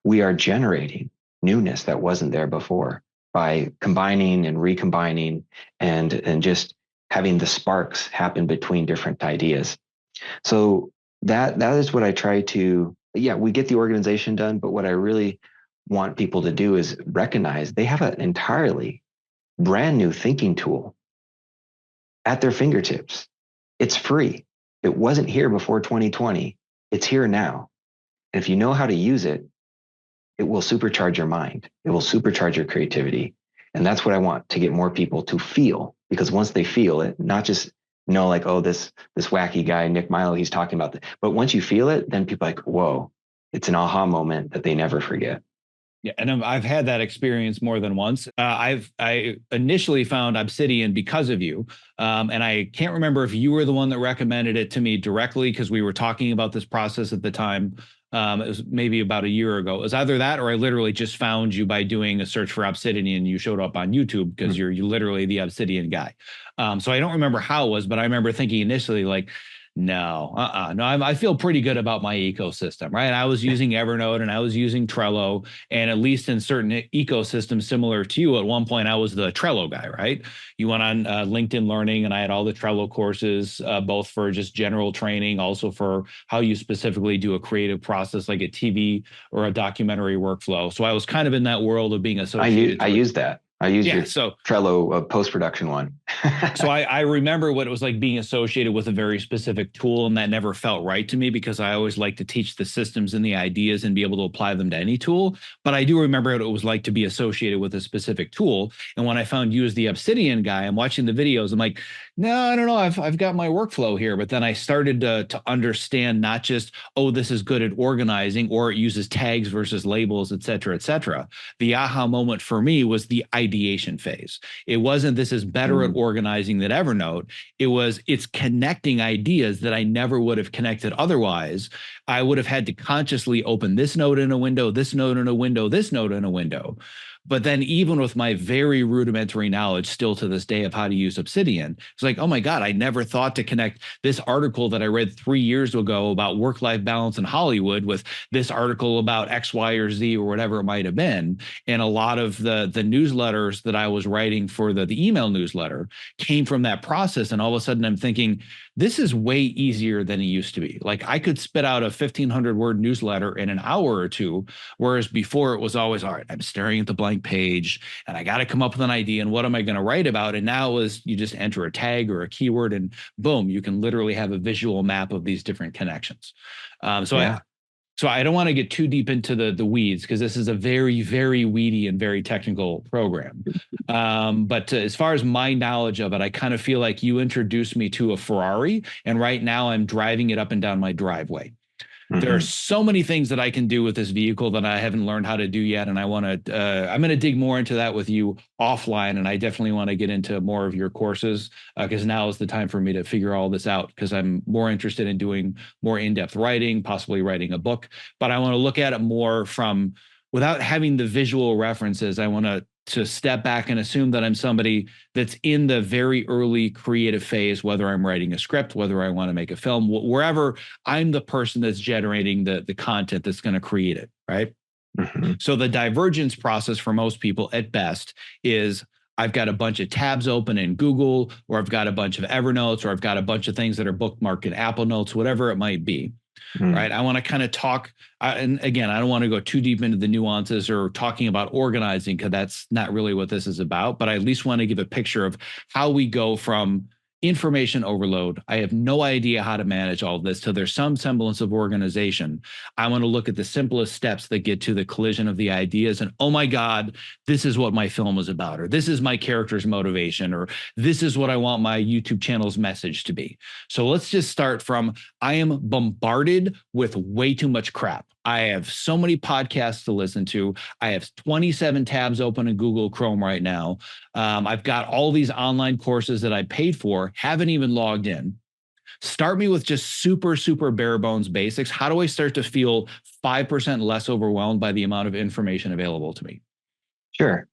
We are generating newness that wasn't there before by combining and recombining and just having the sparks happen between different ideas. So that is what I try to, yeah, we get the organization done, but what I really want people to do is recognize they have an entirely brand new thinking tool at their fingertips. It's free. It wasn't here before 2020. It's here now. And if you know how to use it, it will supercharge your mind. It will supercharge your creativity. And that's what I want to get more people to feel, because once they feel it, not just know like, oh, this wacky guy, Nick Milo, he's talking about that. But once you feel it, then people are like, whoa, it's an aha moment that they never forget. Yeah, and I've had that experience more than once. I initially found Obsidian because of you, and I can't remember if you were the one that recommended it to me directly because we were talking about this process at the time. It was maybe about a year ago. It was either that or I literally just found you by doing a search for Obsidian and you showed up on YouTube because you're literally the Obsidian guy. So I don't remember how it was, but I remember thinking initially like, no, no, I feel pretty good about my ecosystem, right? I was using Evernote and I was using Trello, and at least in certain ecosystems similar to you, at one point I was the Trello guy, right? You went on LinkedIn Learning, and I had all the Trello courses, both for just general training, also for how you specifically do a creative process like a TV or a documentary workflow. So I was kind of in that world of being associated I to it. use that. I use Yeah, your so Trello post-production one. so I remember what it was like being associated with a very specific tool, and that never felt right to me because I always like to teach the systems and the ideas and be able to apply them to any tool. But I do remember what it was like to be associated with a specific tool. And when I found you as the Obsidian guy, I'm watching the videos. I'm like, no, I don't know. I've got my workflow here. But then I started to understand not just, oh, this is good at organizing, or it uses tags versus labels, et cetera, et cetera. The aha moment for me was the ideation phase. It wasn't this is better at organizing than Evernote. It's connecting ideas that I never would have connected otherwise. I would have had to consciously open this note in a window, this note in a window, this note in a window. But then even with my very rudimentary knowledge still to this day of how to use Obsidian, it's like, oh my God, I never thought to connect this article that I read 3 years ago about work-life balance in Hollywood with this article about X, Y, or Z or whatever it might have been. And a lot of the newsletters that I was writing for the email newsletter came from that process. And all of a sudden I'm thinking, this is way easier than it used to be. Like I could spit out a 1,500 word newsletter in an hour or two, whereas before it was always, all right, I'm staring at the blank page and I got to come up with an idea and what am I going to write about? And now is you just enter a tag or a keyword and boom, you can literally have a visual map of these different connections. Yeah. So I don't want to get too deep into the weeds because this is a very, very weedy and very technical program. But as far as my knowledge of it, I kind of feel like you introduced me to a Ferrari, and right now I'm driving it up and down my driveway. There are so many things that I can do with this vehicle that I haven't learned how to do yet. And I want to, I'm going to dig more into that with you offline. And I definitely want to get into more of your courses because now is the time for me to figure all this out because I'm more interested in doing more in-depth writing, possibly writing a book. But I want to look at it more from without having the visual references. I want to to step back and assume that I'm somebody that's in the very early creative phase, whether I'm writing a script, whether I want to make a film, wherever. I'm the person that's generating the content that's going to create it, right? Mm-hmm. So the divergence process for most people at best is I've got a bunch of tabs open in Google, or I've got a bunch of Evernotes, or I've got a bunch of things that are bookmarked in Apple Notes, whatever it might be. Right. I want to kind of talk. And again, I don't want to go too deep into the nuances or talking about organizing, because that's not really what this is about. But I at least want to give a picture of how we go from information overload. I have no idea how to manage all of this till there's some semblance of organization. I want to look at the simplest steps that get to the collision of the ideas. And oh my God, this is what my film is about, or this is my character's motivation, or this is what I want my YouTube channel's message to be. So let's just start from, I am bombarded with way too much crap. I have so many podcasts to listen to. I have 27 tabs open in Google Chrome right now. I've got all these online courses that I paid for, haven't even logged in. Start me with just super, super bare bones basics. How do I start to feel 5% less overwhelmed by the amount of information available to me? Sure.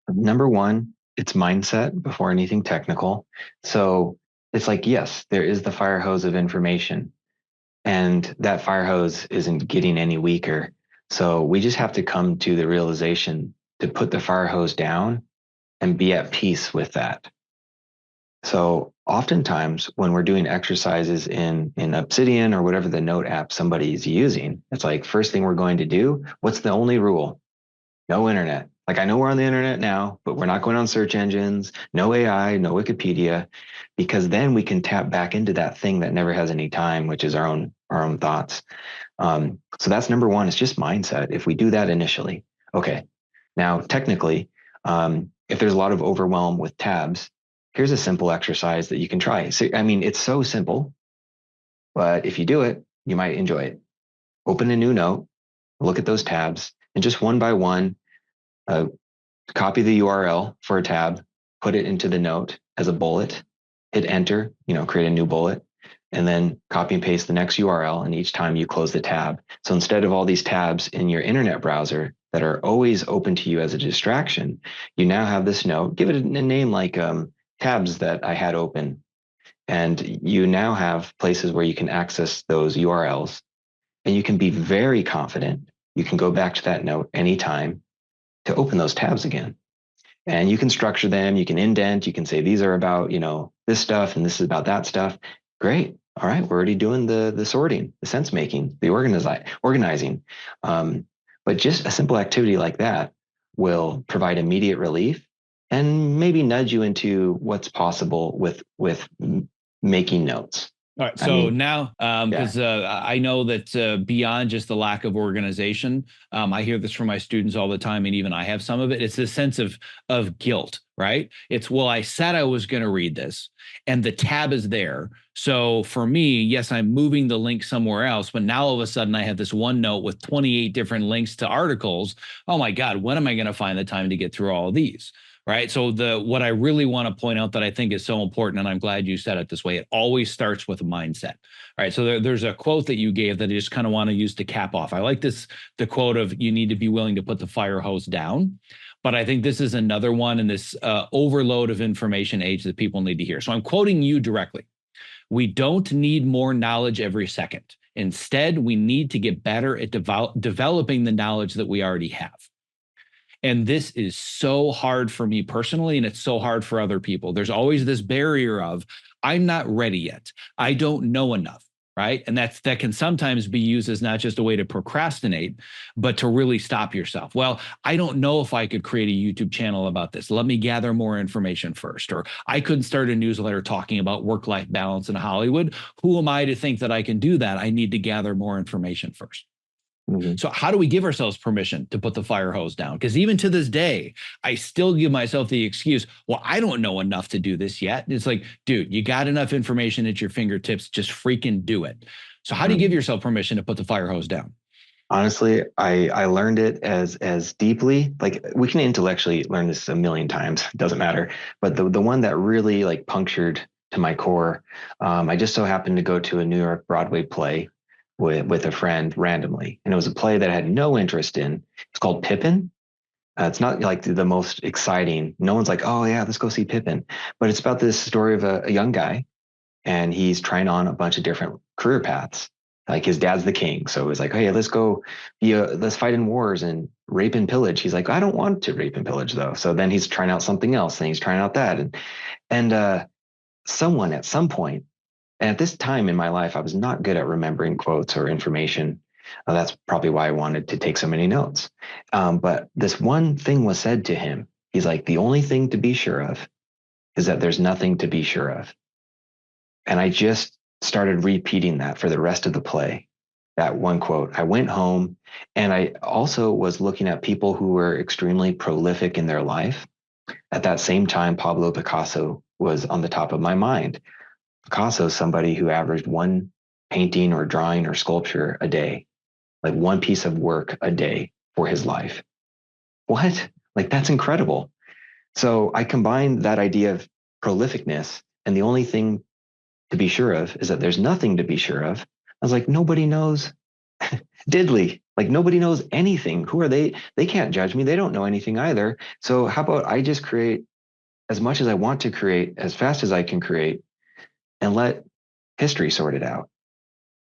Number one, it's mindset before anything technical. So it's like, yes, there is the fire hose of information, and that fire hose isn't getting any weaker. So we just have to come to the realization to put the fire hose down and be at peace with that. So oftentimes when we're doing exercises in Obsidian or whatever the note app somebody's using, it's like, first thing we're going to do, what's the only rule? No internet. Like, I know we're on the internet now, but we're not going on search engines, no AI, no Wikipedia, because then we can tap back into that thing that never has any time, which is our own thoughts. So that's number one. It's just mindset. If we do that initially, okay. Now, technically, if there's a lot of overwhelm with tabs, here's a simple exercise that you can try. So, I mean, it's so simple, but if you do it, you might enjoy it. Open a new note, look at those tabs, and just one by one, copy the URL for a tab, put it into the note as a bullet, hit enter, create a new bullet, and then copy and paste the next URL. And each time you close the tab. So instead of all these tabs in your internet browser that are always open to you as a distraction, you now have this note. Give it a name like tabs that I had open. And you now have places where you can access those URLs, and you can be very confident. You can go back to that note anytime to open those tabs again. And you can structure them, you can indent, you can say these are about, this stuff and this is about that stuff. Great. All right, we're already doing the sorting, the sense making, the organizing. But just a simple activity like that will provide immediate relief and maybe nudge you into what's possible with making notes. All right. So now, because I know that beyond just the lack of organization, I hear this from my students all the time, and even I have some of it. It's this sense of guilt, right? It's, well, I said I was going to read this, and the tab is there. So for me, yes, I'm moving the link somewhere else, but now all of a sudden I have this one note with 28 different links to articles. Oh my God, when am I going to find the time to get through all of these? Right. So what I really want to point out that I think is so important, and I'm glad you said it this way, it always starts with a mindset. Right. So there's a quote that you gave that I just kind of want to use to cap off. I like the quote of, you need to be willing to put the fire hose down. But I think this is another one in this overload of information age that people need to hear. So I'm quoting you directly. We don't need more knowledge every second. Instead, we need to get better at developing the knowledge that we already have. And this is so hard for me personally, and it's so hard for other people. There's always this barrier of, I'm not ready yet. I don't know enough, right? And that can sometimes be used as not just a way to procrastinate, but to really stop yourself. Well, I don't know if I could create a YouTube channel about this. Let me gather more information first. Or I couldn't start a newsletter talking about work-life balance in Hollywood. Who am I to think that I can do that? I need to gather more information first. Mm-hmm. So how do we give ourselves permission to put the fire hose down? Because even to this day, I still give myself the excuse, well, I don't know enough to do this yet. It's like, dude, you got enough information at your fingertips. Just freaking do it. So how do you give yourself permission to put the fire hose down? Honestly, I learned it as deeply, like, we can intellectually learn this a million times, doesn't matter. But the one that really like punctured to my core, I just so happened to go to a New York Broadway play with a friend randomly. And it was a play that I had no interest in. It's called Pippin. It's not like the most exciting. No one's like, oh yeah, let's go see Pippin. But it's about this story of a young guy, and he's trying on a bunch of different career paths. Like his dad's the king, so it's like, oh yeah, let's go, let's fight in wars and rape and pillage. He's like, I don't want to rape and pillage though. So then he's trying out something else, and he's trying out that, and someone at some point, and at this time in my life, I was not good at remembering quotes or information. That's probably why I wanted to take so many notes. But this one thing was said to him. He's like, the only thing to be sure of is that there's nothing to be sure of. And I just started repeating that for the rest of the play, that one quote. I went home, and I also was looking at people who were extremely prolific in their life. At that same time, Pablo Picasso was on the top of my mind. Picasso is somebody who averaged one painting or drawing or sculpture a day, like one piece of work a day for his life. What? Like, that's incredible. So I combined that idea of prolificness, and the only thing to be sure of is that there's nothing to be sure of. I was like, nobody knows diddly. Like, nobody knows anything. Who are they? They can't judge me. They don't know anything either. So how about I just create as much as I want to create, as fast as I can create, and let history sort it out.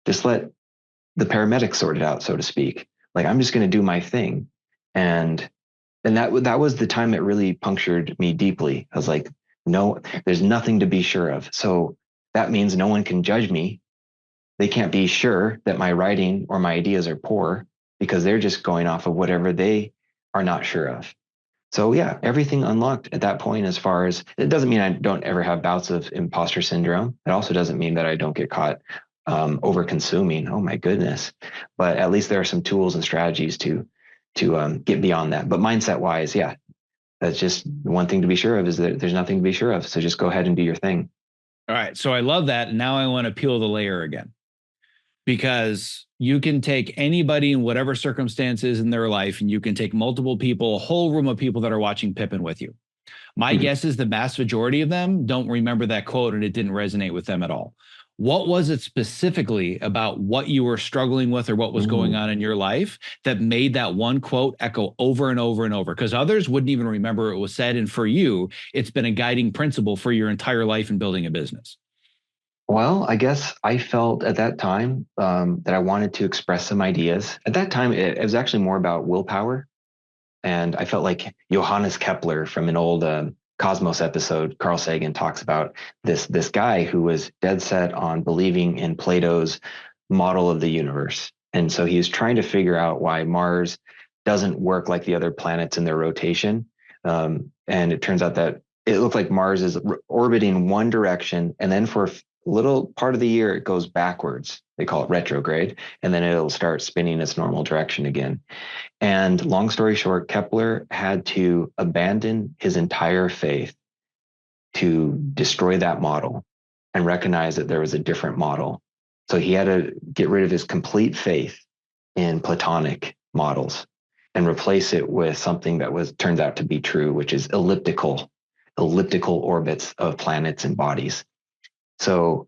Just let the paramedics sort it out, so to speak. Like, I'm just going to do my thing. And that was the time it really punctured me deeply. I was like, no, there's nothing to be sure of. So that means no one can judge me. They can't be sure that my writing or my ideas are poor, because they're just going off of whatever they are not sure of. So yeah, everything unlocked at that point. As far as, it doesn't mean I don't ever have bouts of imposter syndrome. It also doesn't mean that I don't get caught over consuming. Oh my goodness. But at least there are some tools and strategies to get beyond that. But mindset wise, yeah, that's just one thing to be sure of, is that there's nothing to be sure of. So just go ahead and do your thing. All right. So I love that. Now I want to peel the layer again, because you can take anybody in whatever circumstances in their life, and you can take multiple people, a whole room of people that are watching Pippin with you. My guess is the vast majority of them don't remember that quote, and it didn't resonate with them at all. What was it specifically about what you were struggling with or what was going on in your life that made that one quote echo over and over and over? Because others wouldn't even remember it was said. And for you, it's been a guiding principle for your entire life in building a business. Well, I guess I felt at that time that I wanted to express some ideas. At that time, it was actually more about willpower. And I felt like Johannes Kepler from an old Cosmos episode, Carl Sagan talks about this guy who was dead set on believing in Plato's model of the universe. And so he was trying to figure out why Mars doesn't work like the other planets in their rotation. And it turns out that it looked like Mars is orbiting one direction, and then for a little part of the year, it goes backwards. They call it retrograde, and then it'll start spinning its normal direction again. And long story short, Kepler had to abandon his entire faith to destroy that model and recognize that there was a different model. So he had to get rid of his complete faith in Platonic models and replace it with something that turns out to be true, which is elliptical orbits of planets and bodies. So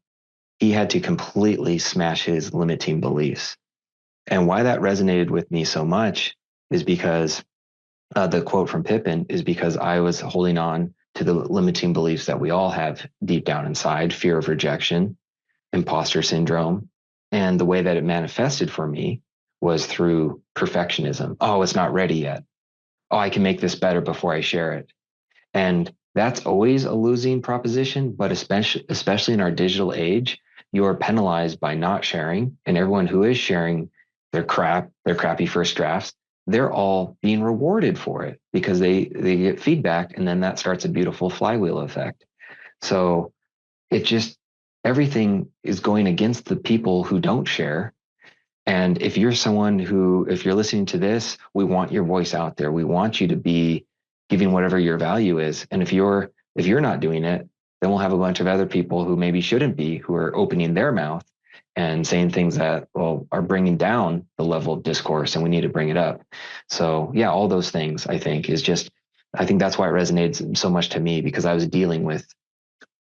he had to completely smash his limiting beliefs. And why that resonated with me so much is because the quote from Pippin is because I was holding on to the limiting beliefs that we all have deep down inside: fear of rejection, imposter syndrome. And the way that it manifested for me was through perfectionism. Oh, it's not ready yet. Oh, I can make this better before I share it. And that's always a losing proposition, but especially in our digital age, you're penalized by not sharing. And everyone who is sharing their crappy first drafts, they're all being rewarded for it because they get feedback, and then that starts a beautiful flywheel effect. So it just, everything is going against the people who don't share. And if you're someone who, if you're listening to this, we want your voice out there. We want you to be giving whatever your value is. And if you're not doing it, then we'll have a bunch of other people who maybe shouldn't be, who are opening their mouth and saying things that, well, are bringing down the level of discourse, and we need to bring it up. So yeah, all those things I think that's why it resonates so much to me, because I was dealing with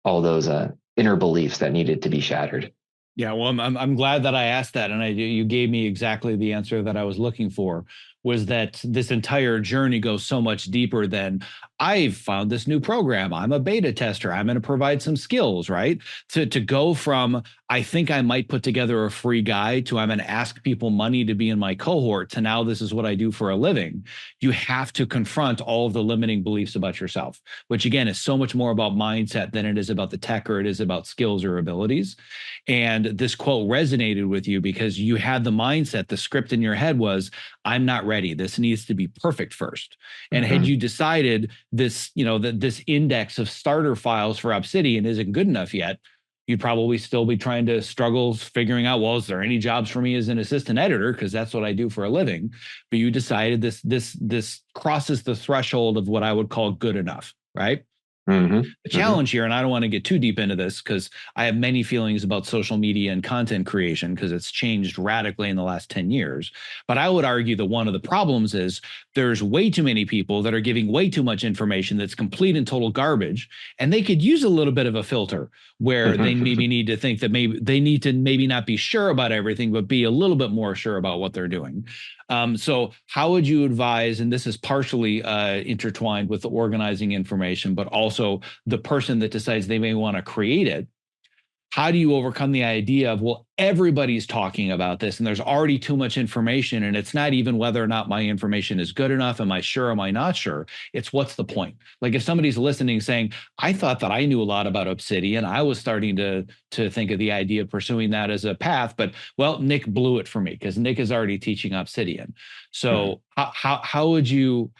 all those inner beliefs that needed to be shattered. Yeah, well, I'm glad that I asked that, and you gave me exactly the answer that I was looking for. was that this entire journey goes so much deeper than I've found this new program. I'm a beta tester. I'm going to provide some skills, right? To go from I think I might put together a free guide to I'm going to ask people money to be in my cohort to now this is what I do for a living. You have to confront all of the limiting beliefs about yourself, which again is so much more about mindset than it is about the tech or it is about skills or abilities. And this quote resonated with you because you had the mindset, the script in your head was, I'm not ready. This needs to be perfect first. And had Mm-hmm. you decided this, that this index of starter files for Obsidian isn't good enough yet, you'd probably still be trying to struggle figuring out, well, is there any jobs for me as an assistant editor? Because that's what I do for a living. But you decided this crosses the threshold of what I would call good enough, right? Mm-hmm. The Mm-hmm. challenge here, and I don't want to get too deep into this because I have many feelings about social media and content creation because it's changed radically in the last 10 years. But I would argue that one of the problems is there's way too many people that are giving way too much information that's complete and total garbage. And they could use a little bit of a filter where they maybe need to think that maybe they need to maybe not be sure about everything, but be a little bit more sure about what they're doing. So how would you advise, and this is partially intertwined with the organizing information, but also the person that decides they may want to create it, how do you overcome the idea of, well, everybody's talking about this and there's already too much information and it's not even whether or not my information is good enough. Am I sure? Am I not sure? It's what's the point? Like if somebody's listening saying, I thought that I knew a lot about Obsidian. I was starting to think of the idea of pursuing that as a path, but well, Nick blew it for me because Nick is already teaching Obsidian. So how would you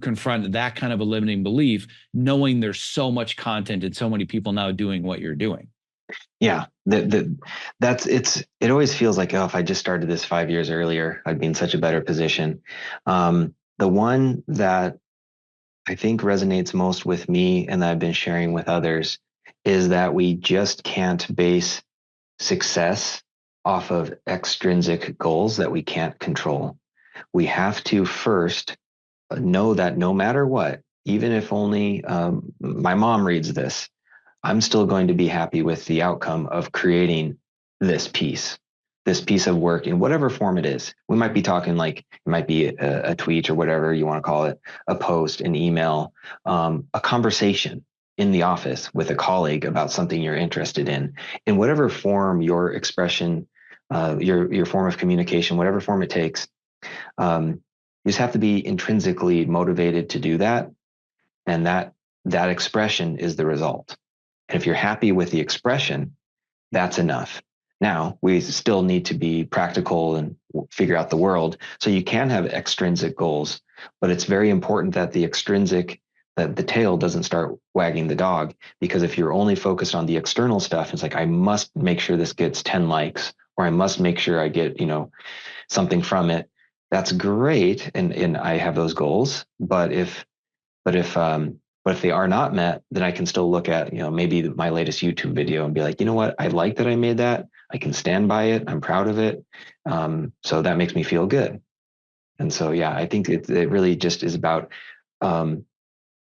confront that kind of a limiting belief, knowing there's so much content and so many people now doing what you're doing? Yeah, it always feels like, oh, if I just started this 5 years earlier, I'd be in such a better position. The one that I think resonates most with me and that I've been sharing with others is that we just can't base success off of extrinsic goals that we can't control. We have to first know that no matter what, even if only my mom reads this, I'm still going to be happy with the outcome of creating this piece of work in whatever form it is. We might be talking like it might be a tweet or whatever you want to call it, a post, an email, a conversation in the office with a colleague about something you're interested in whatever form your expression, your form of communication, whatever form it takes. You just have to be intrinsically motivated to do that, and that expression is the result. And if you're happy with the expression, that's enough. Now, we still need to be practical and figure out the world. So you can have extrinsic goals, but it's very important that that the tail doesn't start wagging the dog. Because if you're only focused on the external stuff, it's like, I must make sure this gets 10 likes, or I must make sure I get, something from it. That's great. And I have those goals. But if they are not met, then I can still look at, maybe my latest YouTube video and be like, you know what? I like that I made that. I can stand by it. I'm proud of it. So that makes me feel good. And so, yeah, I think it really just is about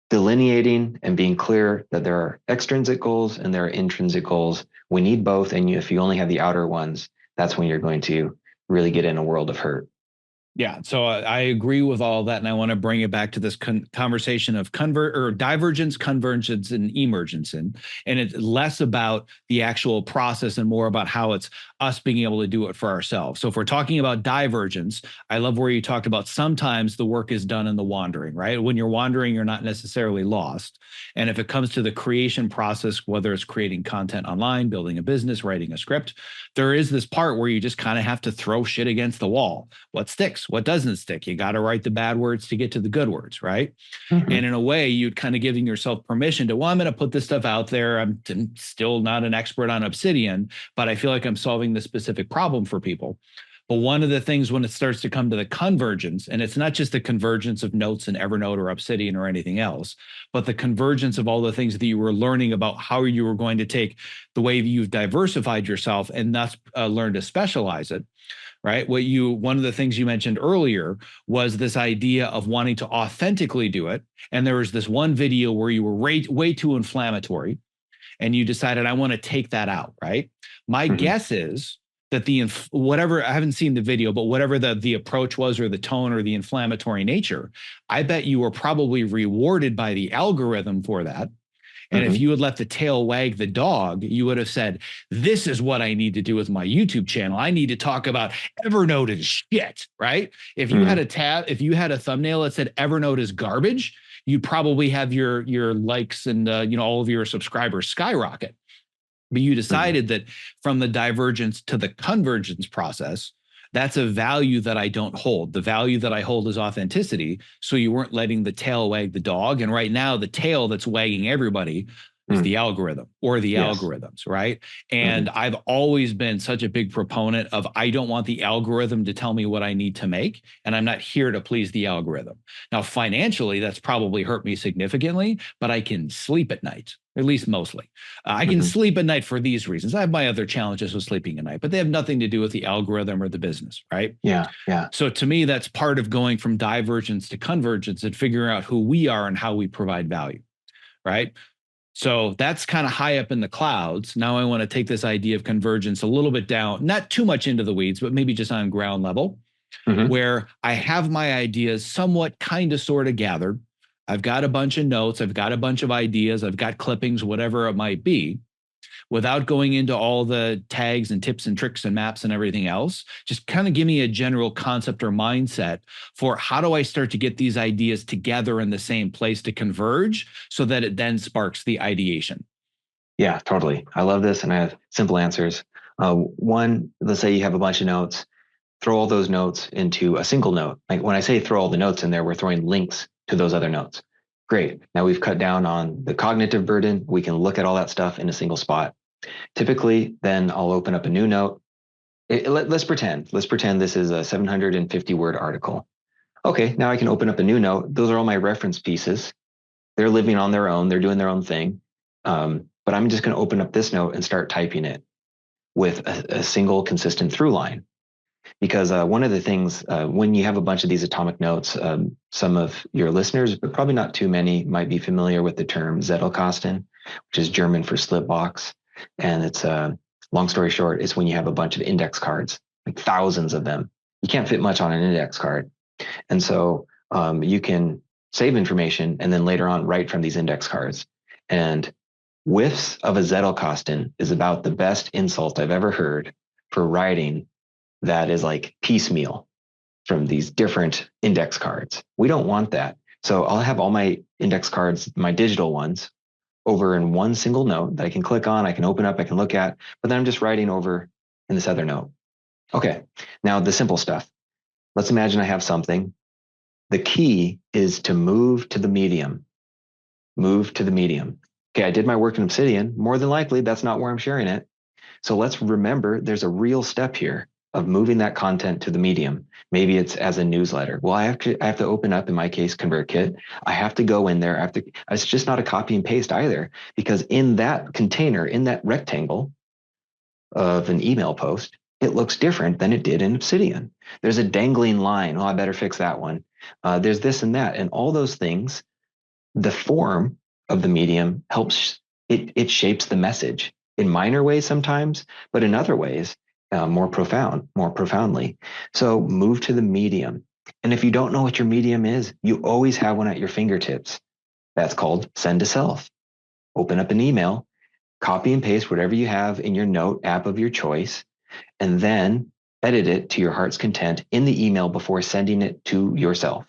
delineating and being clear that there are extrinsic goals and there are intrinsic goals. We need both. And if you only have the outer ones, that's when you're going to really get in a world of hurt. Yeah, so I agree with all that, and I want to bring it back to this conversation of divergence, convergence, and emergence, and it's less about the actual process and more about how it's us being able to do it for ourselves. So if we're talking about divergence, I love where you talked about sometimes the work is done in the wandering, right? When you're wandering, you're not necessarily lost. And if it comes to the creation process, whether it's creating content online, building a business, writing a script, there is this part where you just kind of have to throw shit against the wall. What sticks? What doesn't stick? You got to write the bad words to get to the good words, right? Mm-hmm. And in a way, you'd kind of giving yourself permission to, well, I'm going to put this stuff out there. I'm still not an expert on Obsidian, but I feel like I'm solving this specific problem for people. But one of the things when it starts to come to the convergence, and it's not just the convergence of notes in Evernote or Obsidian or anything else, but the convergence of all the things that you were learning about how you were going to take the way you've diversified yourself and thus learn to specialize it. Right. One of the things you mentioned earlier was this idea of wanting to authentically do it. And there was this one video where you were way too inflammatory and you decided, I want to take that out. Right. My Mm-hmm. guess is that whatever, I haven't seen the video, but whatever the approach was, or the tone, or the inflammatory nature, I bet you were probably rewarded by the algorithm for that. And if you had let the tail wag the dog, you would have said, this is what I need to do with my YouTube channel. I need to talk about Evernote is shit, right? If you had if you had a thumbnail that said Evernote is garbage, you'd probably have your likes and all of your subscribers skyrocket. But you decided that from the divergence to the convergence process, that's a value that I don't hold. The value that I hold is authenticity. So you weren't letting the tail wag the dog. And right now, the tail that's wagging everybody is the algorithm, or the algorithms, right? And I've always been such a big proponent of, I don't want the algorithm to tell me what I need to make, and I'm not here to please the algorithm. Now, financially, that's probably hurt me significantly, but I can sleep at night, at least mostly. I can sleep at night for these reasons. I have my other challenges with sleeping at night, but they have nothing to do with the algorithm or the business, right? Yeah. So to me, that's part of going from divergence to convergence and figuring out who we are and how we provide value, right? So that's kind of high up in the clouds. Now I want to take this idea of convergence a little bit down, not too much into the weeds, but maybe just on ground level, where I have my ideas somewhat kind of sort of gathered. I've got a bunch of notes. I've got a bunch of ideas. I've got clippings, whatever it might be, without going into all the tags and tips and tricks and maps and everything else. Just kind of give me a general concept or mindset for how do I start to get these ideas together in the same place to converge so that it then sparks the ideation. Yeah, totally. I love this, and I have simple answers. One, let's say you have a bunch of notes, throw all those notes into a single note. Like when I say throw all the notes in there, we're throwing links to those other notes. Great. Now we've cut down on the cognitive burden. We can look at all that stuff in a single spot. Typically, then I'll open up a new note. Let's pretend this is a 750 word article. Okay, now I can open up a new note. Those are all my reference pieces. They're living on their own. They're doing their own thing. But I'm just going to open up this note and start typing it with a single consistent through line. Because one of the things, when you have a bunch of these atomic notes, some of your listeners, but probably not too many, might be familiar with the term Zettelkasten, which is German for slip box. And it's, long story short, it's when you have a bunch of index cards, like thousands of them. You can't fit much on an index card. And so you can save information and then later on write from these index cards. And whiffs of a Zettelkasten is about the best insult I've ever heard for writing that is like piecemeal from these different index cards. We don't want that. So I'll have all my index cards, my digital ones, over in one single note that I can click on, I can open up, I can look at, but then I'm just writing over in this other note. Okay, now the simple stuff. Let's imagine I have something. The key is to move to the medium. Move to the medium. Okay, I did my work in Obsidian. More than likely, that's not where I'm sharing it. So let's remember there's a real step here of moving that content to the medium. Maybe it's as a newsletter. Well, I have to open up, in my case, ConvertKit. I have to go in there. It's just not a copy and paste either, because in that container, in that rectangle of an email post, it looks different than it did in Obsidian. There's a dangling line. Oh, I better fix that one. There's this and that, and all those things. The form of the medium helps, it shapes the message in minor ways sometimes, but in other ways, more profoundly. So move to the medium. And if you don't know what your medium is, you always have one at your fingertips. That's called send to self. Open up an email, copy and paste whatever you have in your note app of your choice, and then edit it to your heart's content in the email before sending it to yourself.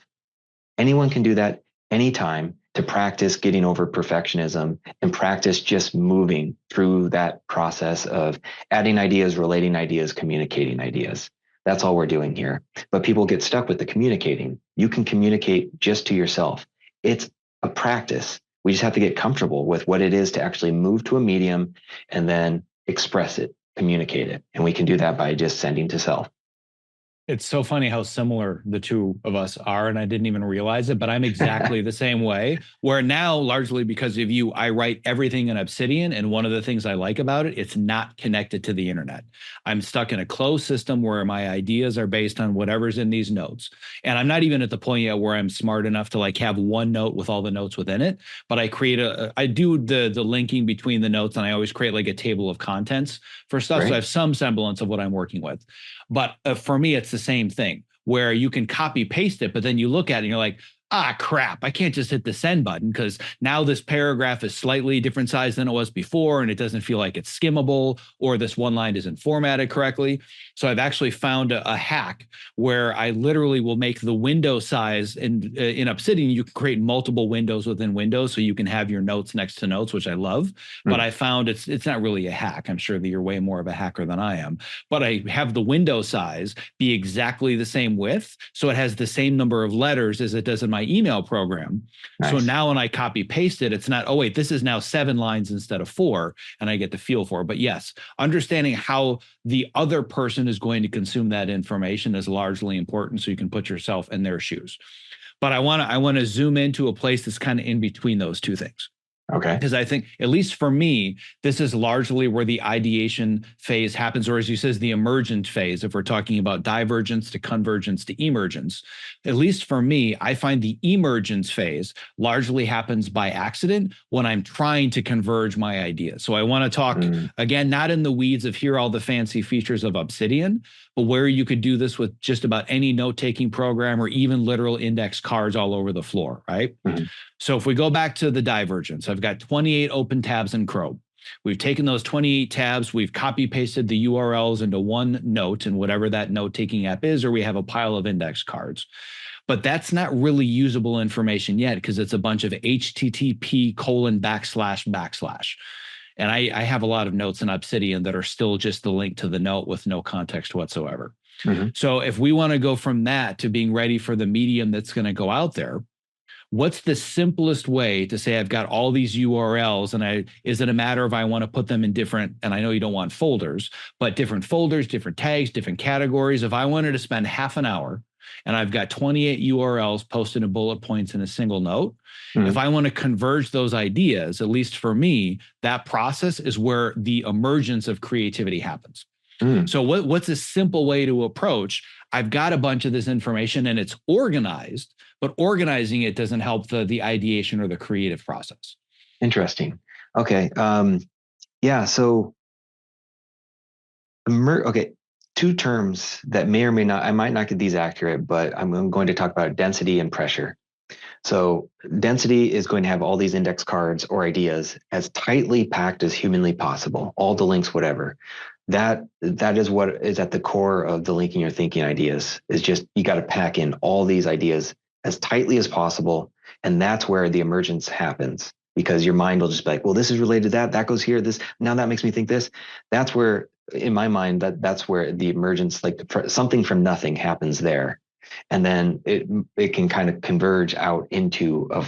Anyone can do that anytime to practice getting over perfectionism and practice just moving through that process of adding ideas, relating ideas, communicating ideas. That's all we're doing here. But people get stuck with the communicating. You can communicate just to yourself. It's a practice. We just have to get comfortable with what it is to actually move to a medium and then express it, communicate it. And we can do that by just sending to self. It's so funny how similar the two of us are, and I didn't even realize it, but I'm exactly the same way. Where now, largely because of you, I write everything in Obsidian, and one of the things I like about it, it's not connected to the internet. I'm stuck in a closed system where my ideas are based on whatever's in these notes. And I'm not even at the point yet where I'm smart enough to like have one note with all the notes within it, but I do the linking between the notes, and I always create like a table of contents for stuff. So I Right. have some semblance of what I'm working with. But for me, it's the same thing where you can copy paste it, but then you look at it and you're like, ah, crap, I can't just hit the send button because now this paragraph is slightly different size than it was before, and it doesn't feel like it's skimmable, or this one line isn't formatted correctly. So I've actually found a hack where I literally will make the window size in Obsidian. You can create multiple windows within windows, so you can have your notes next to notes, which I love. But I found it's not really a hack. I'm sure that you're way more of a hacker than I am. But I have the window size be exactly the same width, so it has the same number of letters as it does in my email program. Nice. So now when I copy paste it, it's not, oh, wait, this is now 7 lines instead of 4, and I get the feel for it. But yes, understanding how the other person is going to consume that information is largely important, so you can put yourself in their shoes. But I want to zoom into a place that's kind of in between those two things. Okay. Because I think, at least for me, this is largely where the ideation phase happens, or as you says, the emergent phase, if we're talking about divergence to convergence to emergence. At least for me, I find the emergence phase largely happens by accident when I'm trying to converge my ideas. So I want to talk, again, not in the weeds of here are all the fancy features of Obsidian, but where you could do this with just about any note-taking program or even literal index cards all over the floor, right? So if we go back to the divergence, I've got 28 open tabs in Chrome. We've taken those 28 tabs, we've copy pasted the URLs into one note in whatever that note-taking app is, or we have a pile of index cards. But that's not really usable information yet because it's a bunch of HTTP://. And I have a lot of notes in Obsidian that are still just the link to the note with no context whatsoever. So if we want to go from that to being ready for the medium that's going to go out there, what's the simplest way to say I've got all these URLs, and is it a matter of I want to put them in different, and I know you don't want folders, but different folders, different tags, different categories. If I wanted to spend half an hour and I've got 28 URLs posted in bullet points in a single note, if I want to converge those ideas, at least for me, that process is where the emergence of creativity happens. So what's a simple way to approach? I've got a bunch of this information and it's organized, but organizing it doesn't help the ideation or the creative process. Interesting. Okay. Yeah. So, okay. 2 terms that may or may not, I might not get these accurate, but I'm going to talk about density and pressure. So density is going to have all these index cards or ideas as tightly packed as humanly possible, all the links, whatever. That is what is at the core of the linking your thinking ideas, is just you got to pack in all these ideas as tightly as possible. And that's where the emergence happens, because your mind will just be like, well, this is related to that goes here, this, now that makes me think this. That's where, in my mind, that's where the emergence, like something from nothing happens there. And then it can kind of converge out into a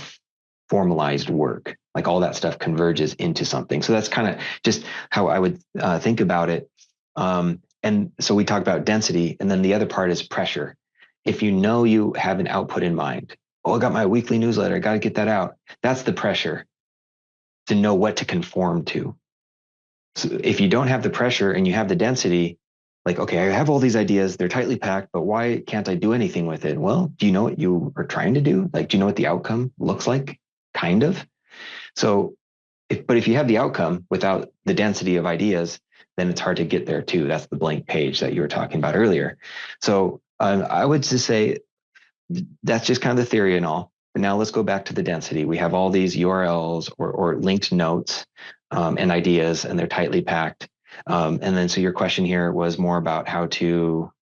formalized work. Like all that stuff converges into something. So that's kind of just how I would think about it. And so we talked about density, and then the other part is pressure. If you know you have an output in mind, oh, I got my weekly newsletter, I got to get that out. That's the pressure to know what to conform to. So if you don't have the pressure and you have the density, like, okay, I have all these ideas, they're tightly packed, but why can't I do anything with it? Well, do you know what you are trying to do? Like, do you know what the outcome looks like? Kind of. So, but if you have the outcome without the density of ideas, then it's hard to get there too. That's the blank page that you were talking about earlier. So I would just say that's just kind of the theory and all. But now let's go back to the density. We have all these URLs or linked notes and ideas, and they're tightly packed. And then, so your question here was more about how to.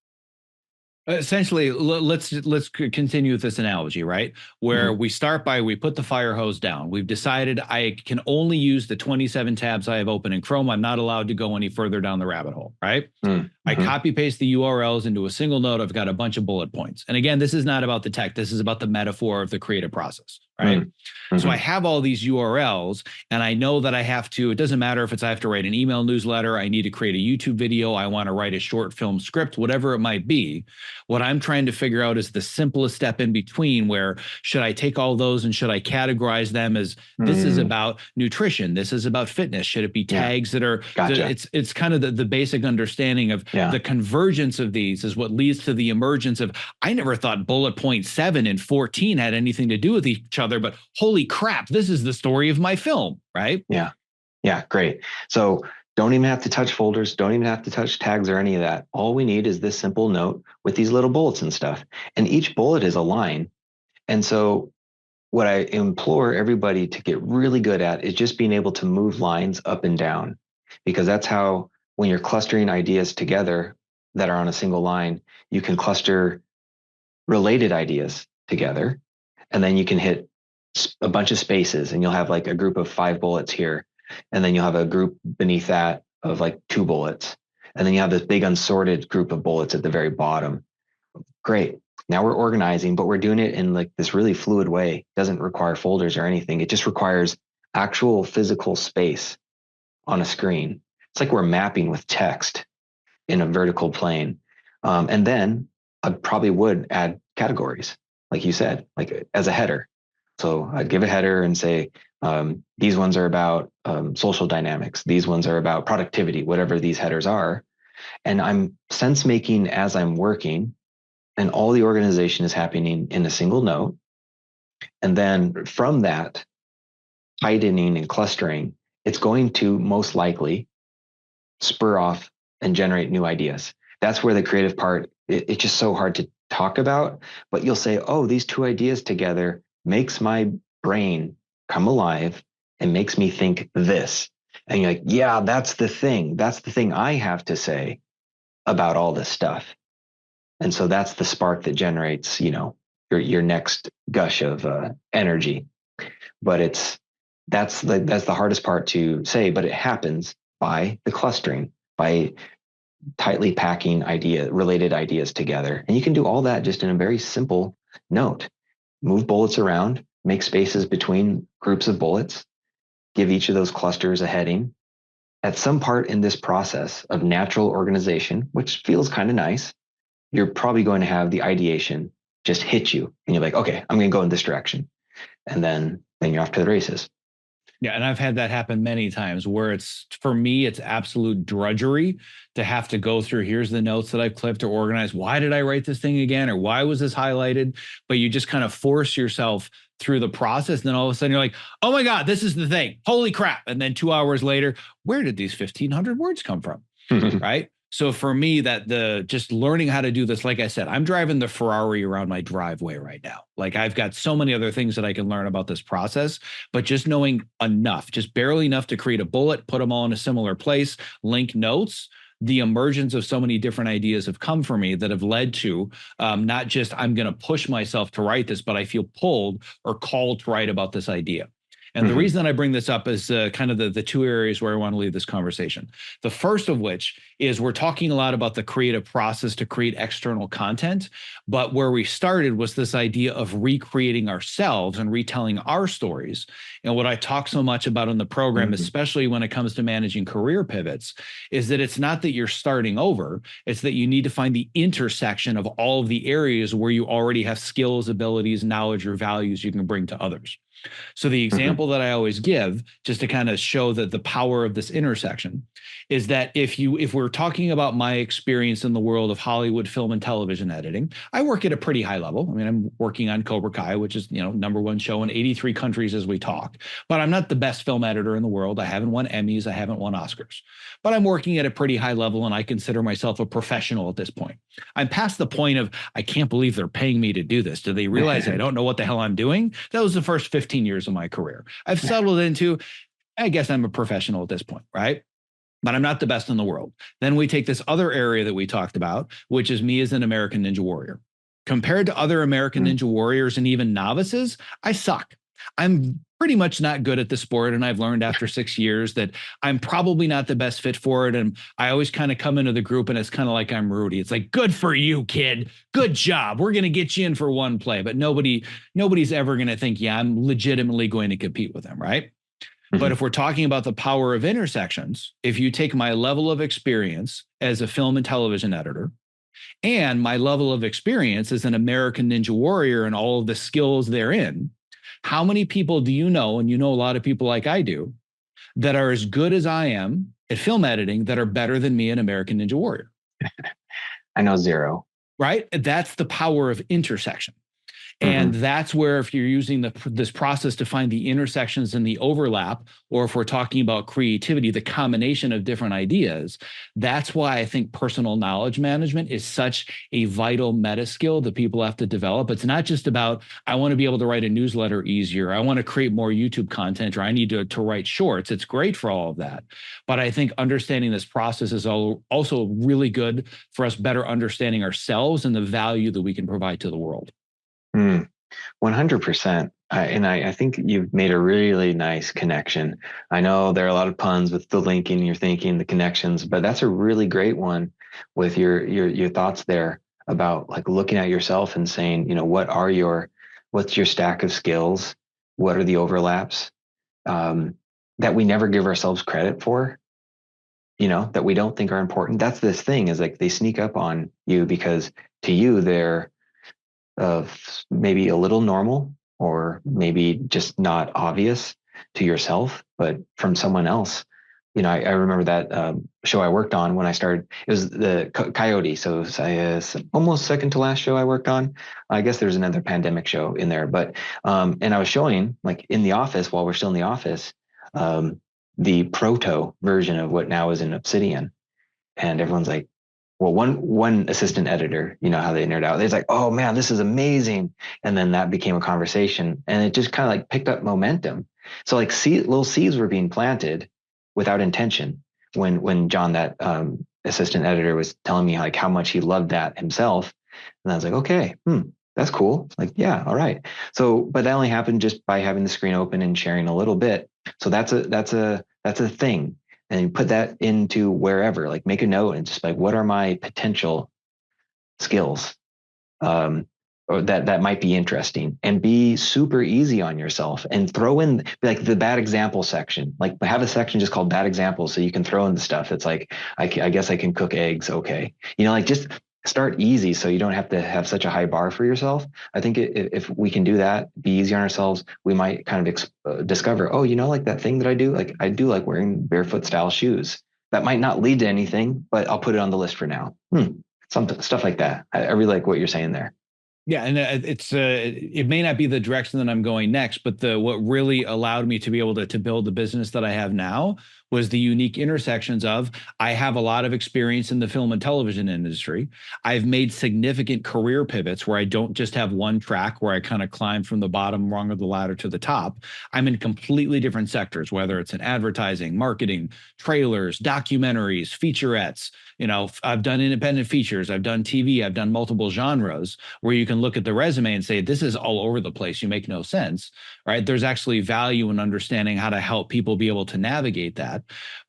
Essentially, let's continue with this analogy, right? Where we start by, we put the fire hose down. We've decided I can only use the 27 tabs I have open in Chrome. I'm not allowed to go any further down the rabbit hole, right? I copy paste the URLs into a single note. I've got a bunch of bullet points. And again, this is not about the tech. This is about the metaphor of the creative process. right? Mm-hmm. So I have all these URLs, and I know that I have to, it doesn't matter if it's I have to write an email newsletter, I need to create a YouTube video, I want to write a short film script, whatever it might be. What I'm trying to figure out is the simplest step in between, where should I take all those and should I categorize them as this is about nutrition, this is about fitness? Should it be tags that are, Gotcha. It's kind of the basic understanding of the convergence of these is what leads to the emergence of, I never thought bullet point 7 and 14 had anything to do with each other, but holy crap, this is the story of my film, right? Yeah. Yeah. Great. So don't even have to touch folders. Don't even have to touch tags or any of that. All we need is this simple note with these little bullets and stuff. And each bullet is a line. And so what I implore everybody to get really good at is just being able to move lines up and down, because that's how, when you're clustering ideas together that are on a single line, you can cluster related ideas together. And then you can hit a bunch of spaces, and you'll have like a group of 5 bullets here. And then you'll have a group beneath that of like 2 bullets. And then you have this big unsorted group of bullets at the very bottom. Great. Now we're organizing, but we're doing it in like this really fluid way. It doesn't require folders or anything. It just requires actual physical space on a screen. It's like we're mapping with text in a vertical plane. And then I probably would add categories, like you said, like as a header. So I'd give a header and say, these ones are about social dynamics. These ones are about productivity, whatever these headers are. And I'm sense making as I'm working, and all the organization is happening in a single note. And then from that, tightening and clustering, it's going to most likely spur off and generate new ideas. That's where the creative part, it's just so hard to talk about, but you'll say, oh, these 2 ideas together makes my brain come alive and makes me think this. And you're like, yeah, that's the thing. That's the thing I have to say about all this stuff. And so that's the spark that generates, your next gush of energy. But that's the hardest part to say, but it happens by the clustering, by tightly packing related ideas together. And you can do all that just in a very simple note. Move bullets around, make spaces between groups of bullets, give each of those clusters a heading. At some part in this process of natural organization, which feels kind of nice, you're probably going to have the ideation just hit you. And you're like, okay, I'm going to go in this direction. And then you're off to the races. Yeah. And I've had that happen many times where for me, it's absolute drudgery to have to go through, here's the notes that I've clipped or organized. Why did I write this thing again? Or why was this highlighted? But you just kind of force yourself through the process. And then all of a sudden you're like, oh my God, this is the thing. Holy crap. And then 2 hours later, where did these 1,500 words come from? Right. So for me, just learning how to do this, like I said, I'm driving the Ferrari around my driveway right now. Like I've got so many other things that I can learn about this process, but just knowing enough, just barely enough to create a bullet, put them all in a similar place, link notes. The emergence of so many different ideas have come for me that have led to not just I'm going to push myself to write this, but I feel pulled or called to write about this idea. And the reason that I bring this up is kind of the 2 areas where I want to leave this conversation. The first of which is we're talking a lot about the creative process to create external content, but where we started was this idea of recreating ourselves and retelling our stories. And what I talk so much about in the program, especially when it comes to managing career pivots, is that it's not that you're starting over, it's that you need to find the intersection of all of the areas where you already have skills, abilities, knowledge, or values you can bring to others. So the example that I always give, just to kind of show that the power of this intersection, is that if we're talking about my experience in the world of Hollywood film and television editing, I work at a pretty high level. I mean, I'm working on Cobra Kai, which is, #1 show in 83 countries as we talk, but I'm not the best film editor in the world. I haven't won Emmys. I haven't won Oscars, but I'm working at a pretty high level and I consider myself a professional at this point. I'm past the point of, I can't believe they're paying me to do this. Do they realize I don't know what the hell I'm doing? That was the first 15 years of my career. I've settled into, I guess I'm a professional at this point, right? But I'm not the best in the world. Then we take this other area that we talked about, which is me as an American Ninja Warrior. Compared to other American Ninja Warriors and even novices, I suck. I'm pretty much not good at the sport. And I've learned after 6 years that I'm probably not the best fit for it. And I always kind of come into the group and it's kind of like I'm Rudy. It's like, good for you, kid. Good job. We're going to get you in for one play. But nobody's ever going to think, yeah, I'm legitimately going to compete with them. Right. But if we're talking about the power of intersections, if you take my level of experience as a film and television editor and my level of experience as an American Ninja Warrior and all of the skills therein, how many people do you know, and you know a lot of people like I do, that are as good as I am at film editing that are better than me in American Ninja Warrior? I know zero. Right? That's the power of intersection. And Mm-hmm. that's where, if you're using this process to find the intersections and the overlap, or if we're talking about creativity, the combination of different ideas, that's why I think personal knowledge management is such a vital meta skill that people have to develop. It's not just about, I want to be able to write a newsletter easier, I want to create more YouTube content, or I need to write shorts. It's great for all of that. But I think understanding this process is also really good for us better understanding ourselves and the value that we can provide to the world. 100%. And I think you've made a really nice connection. I know there are a lot of puns with the linking, you're thinking the connections, but that's a really great one with your thoughts there about like looking at yourself and saying, what's your stack of skills? What are the overlaps that we never give ourselves credit for? That we don't think are important. That's this thing is like they sneak up on you because to you they're of maybe a little normal or maybe just not obvious to yourself, but from someone else. I remember that show I worked on when I started. It was the Coyote, so it was almost second to last show I worked on. I guess there's another pandemic show in there, but and I was showing like in the office while we're still in the office, the proto version of what now is in Obsidian, and everyone's like, well, one assistant editor, you know how they nerd out. They're like, "Oh man, this is amazing," and then that became a conversation, and it just kind of like picked up momentum. So like, little seeds were being planted without intention. When John, that assistant editor, was telling me like how much he loved that himself, and I was like, "Okay, that's cool." Like, yeah, all right. So, but that only happened just by having the screen open and sharing a little bit. So that's a thing. And you put that into wherever, like make a note and just like, what are my potential skills or that might be interesting, and be super easy on yourself and throw in like the bad example section, like have a section just called bad examples. So you can throw in the stuff. It's like, I guess I can cook eggs. Okay. Like just start easy so you don't have to have such a high bar for yourself. I think if we can do that, be easy on ourselves, we might kind of discover, oh, like that thing that I do, like I do like wearing barefoot style shoes. That might not lead to anything, but I'll put it on the list for now. Some stuff like that. I really like what you're saying there. Yeah, and it may not be the direction that I'm going next, but what really allowed me to be able to build the business that I have now was the unique intersections of, I have a lot of experience in the film and television industry. I've made significant career pivots where I don't just have one track where I kind of climb from the bottom rung of the ladder to the top. I'm in completely different sectors, whether it's in advertising, marketing, trailers, documentaries, featurettes. I've done independent features, I've done TV, I've done multiple genres where you can look at the resume and say, this is all over the place. You make no sense, right? There's actually value in understanding how to help people be able to navigate that.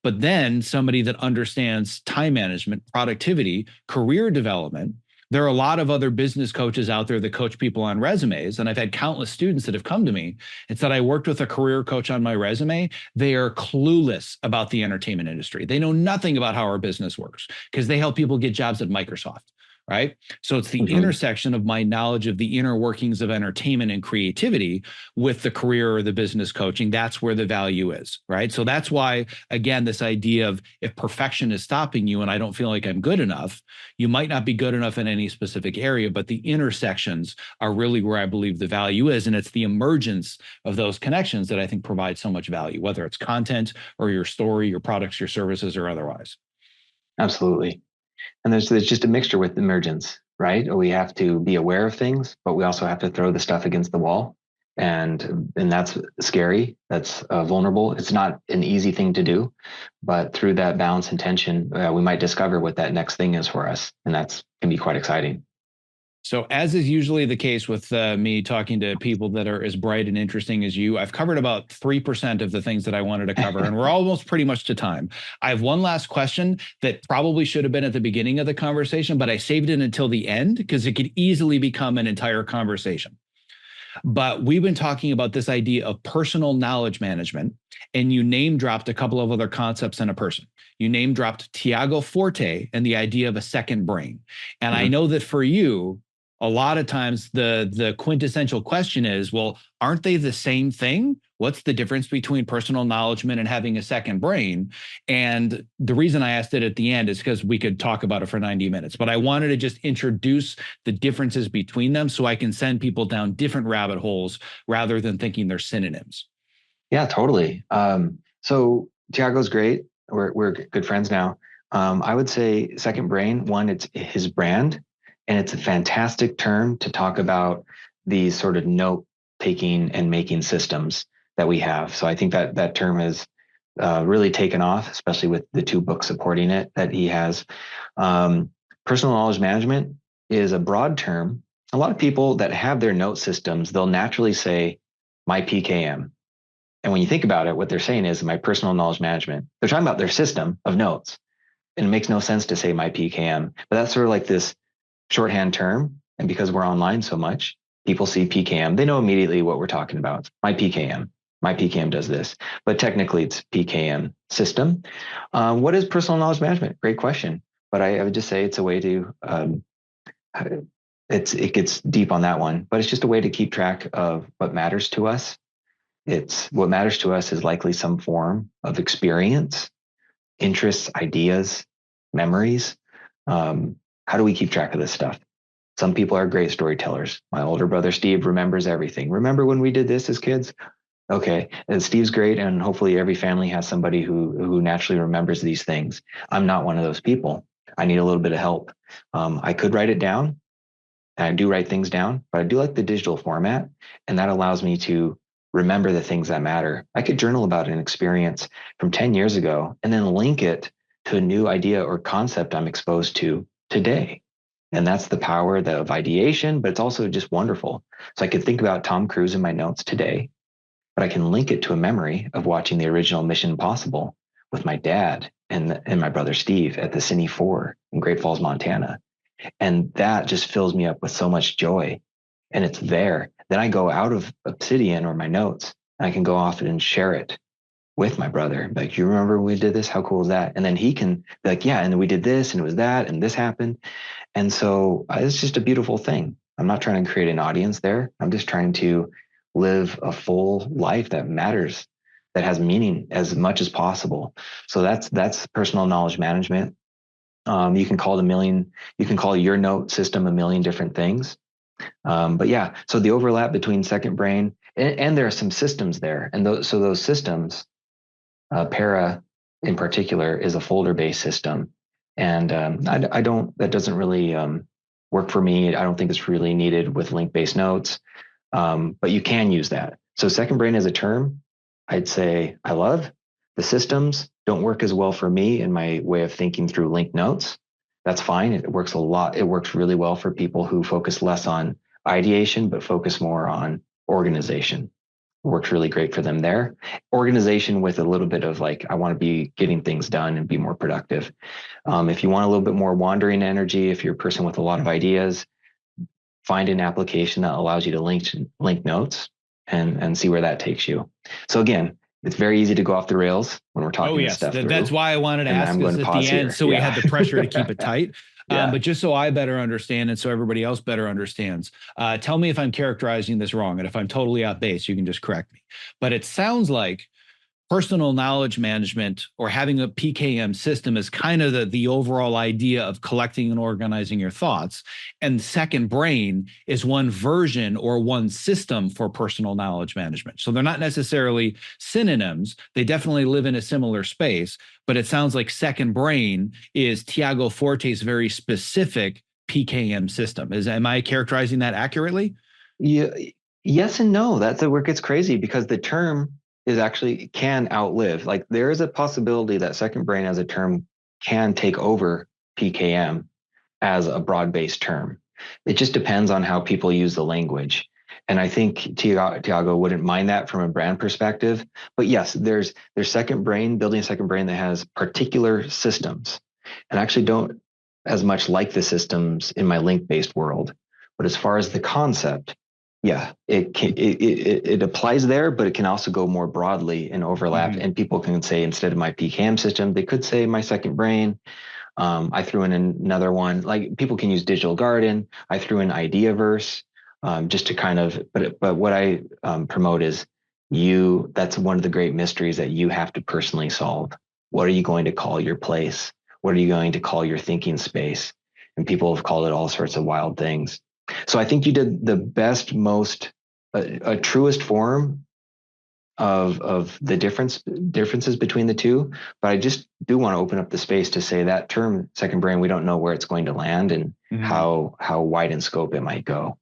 But then somebody that understands time management, productivity, career development. There are a lot of other business coaches out there that coach people on resumes. And I've had countless students that have come to me and said, I worked with a career coach on my resume. They are clueless about the entertainment industry. They know nothing about how our business works because they help people get jobs at Microsoft. Right. So it's the intersection of my knowledge of the inner workings of entertainment and creativity with the career or the business coaching. That's where the value is. Right. So that's why, again, this idea of if perfection is stopping you and I don't feel like I'm good enough, you might not be good enough in any specific area, but the intersections are really where I believe the value is. And it's the emergence of those connections that I think provide so much value, whether it's content or your story, your products, your services, or otherwise. Absolutely. And there's just a mixture with emergence, right? We have to be aware of things, but we also have to throw the stuff against the wall. And that's scary. That's vulnerable. It's not an easy thing to do, but through that balance and tension, we might discover what that next thing is for us. And can be quite exciting. So, as is usually the case with me talking to people that are as bright and interesting as you, I've covered about 3% of the things that I wanted to cover, and we're almost pretty much to time. I have one last question that probably should have been at the beginning of the conversation, but I saved it until the end because it could easily become an entire conversation. But we've been talking about this idea of personal knowledge management, and you name dropped a couple of other concepts in a person. You name dropped Tiago Forte and the idea of a second brain. And I know that for you, a lot of times the quintessential question is, well, aren't they the same thing? What's the difference between personal knowledgement and having a second brain? And the reason I asked it at the end is because we could talk about it for 90 minutes. But I wanted to just introduce the differences between them so I can send people down different rabbit holes rather than thinking they're synonyms. Yeah, totally. So Tiago's great. We're good friends now. I would say second brain, one, it's his brand, and it's a fantastic term to talk about these sort of note taking and making systems that we have. So I think that that term has really taken off, especially with the two books supporting it that he has. Personal knowledge management is a broad term. A lot of people that have their note systems, they'll naturally say my PKM. And when you think about it, what they're saying is my personal knowledge management. They're talking about their system of notes. And it makes no sense to say my PKM, but that's sort of like this shorthand term. And because we're online so much, people see PKM. They know immediately what we're talking about. My PKM. My PKM does this, but technically it's PKM system. What is personal knowledge management? Great question. But I would just say it's a way to, it gets deep on that one, but it's just a way to keep track of what matters to us. It's what matters to us is likely some form of experience, interests, ideas, memories. How do we keep track of this stuff? Some people are great storytellers. My older brother, Steve, remembers everything. Remember when we did this as kids? Okay. And Steve's great. And hopefully every family has somebody who naturally remembers these things. I'm not one of those people. I need a little bit of help. I could write it down, and I do write things down, but I do like the digital format. And that allows me to remember the things that matter. I could journal about an experience from 10 years ago and then link it to a new idea or concept I'm exposed to today. And that's the power of ideation, but it's also just wonderful. So I could think about Tom Cruise in my notes today, but I can link it to a memory of watching the original Mission Impossible with my dad and my brother Steve at the Cine 4 in Great Falls, Montana. And that just fills me up with so much joy. And it's there. Then I go out of Obsidian or my notes, and I can go off and share it with my brother. Like, you remember when we did this? How cool is that? And then he can be like, yeah, and then we did this, and it was that, and this happened. And so it's just a beautiful thing. I'm not trying to create an audience there. I'm just trying to live a full life that matters, that has meaning as much as possible. So that's personal knowledge management. You can call your note system a million different things. But yeah, so the overlap between second brain and there are some systems there. And those systems, Para in particular is a folder-based system. And that doesn't really work for me. I don't think it's really needed with link-based notes. But you can use that. So second brain as a term, I'd say I love. The systems don't work as well for me in my way of thinking through linked notes. That's fine. It works a lot. It works really well for people who focus less on ideation, but focus more on organization. It works really great for them there. Organization with a little bit of like, I want to be getting things done and be more productive. If you want a little bit more wandering energy, if you're a person with a lot of ideas, find an application that allows you to link notes and see where that takes you. So again, it's very easy to go off the rails when we're talking this stuff through. That's why I wanted to ask this at the end. So we had the pressure to keep it tight. But just so I better understand and so everybody else better understands, tell me if I'm characterizing this wrong. And if I'm totally out base, you can just correct me. But it sounds like personal knowledge management or having a PKM system is kind of the overall idea of collecting and organizing your thoughts. And second brain is one version or one system for personal knowledge management. So they're not necessarily synonyms. They definitely live in a similar space, but it sounds like second brain is Tiago Forte's very specific PKM system. Am I characterizing that accurately? Yeah, yes and no. That's where it gets crazy because the term is actually can outlive. Like there is a possibility that second brain as a term can take over PKM as a broad-based term. It just depends on how people use the language. And I think Tiago wouldn't mind that from a brand perspective. But yes, there's second brain, building a second brain that has particular systems. And I actually don't as much like the systems in my link-based world. But as far as the concept, yeah, it applies there, but it can also go more broadly and overlap. And people can say, instead of my PKM system, they could say my second brain. I threw in another one. Like, people can use Digital Garden. I threw in Ideaverse, just to kind of. But what I promote is you. That's one of the great mysteries that you have to personally solve. What are you going to call your place? What are you going to call your thinking space? And people have called it all sorts of wild things. So I think you did the best, most a truest form of the differences between the two. But I just do want to open up the space to say that term second brain, we don't know where it's going to land and how wide in scope it might go.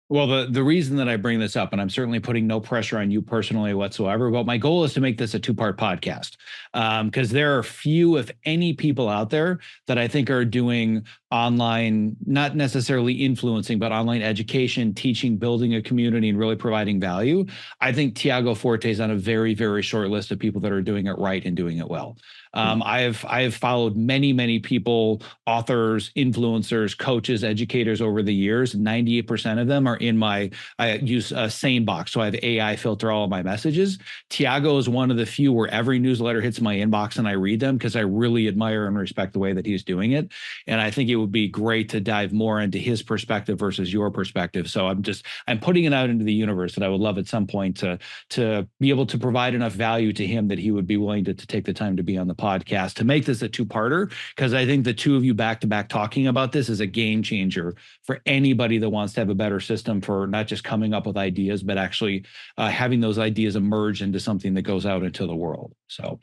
Well, the reason that I bring this up, and I'm certainly putting no pressure on you personally whatsoever, but my goal is to make this a two-part podcast, because there are few, if any, people out there that I think are doing online, not necessarily influencing, but online education, teaching, building a community, and really providing value. I think Tiago Forte is on a very, very short list of people that are doing it right and doing it well. I have followed many people, authors, influencers, coaches, educators over the years. 98% of them are in my, I use a SaneBox, so I have AI filter all of my messages. Tiago is one of the few where every newsletter hits my inbox and I read them because I really admire and respect the way that he's doing it. And I think it would be great to dive more into his perspective versus your perspective. So I'm putting it out into the universe that I would love at some point to be able to provide enough value to him that he would be willing to take the time to be on the podcast to make this a two-parter, because I think the two of you back to back talking about this is a game changer for anybody that wants to have a better system for not just coming up with ideas, but actually having those ideas emerge into something that goes out into the world. So,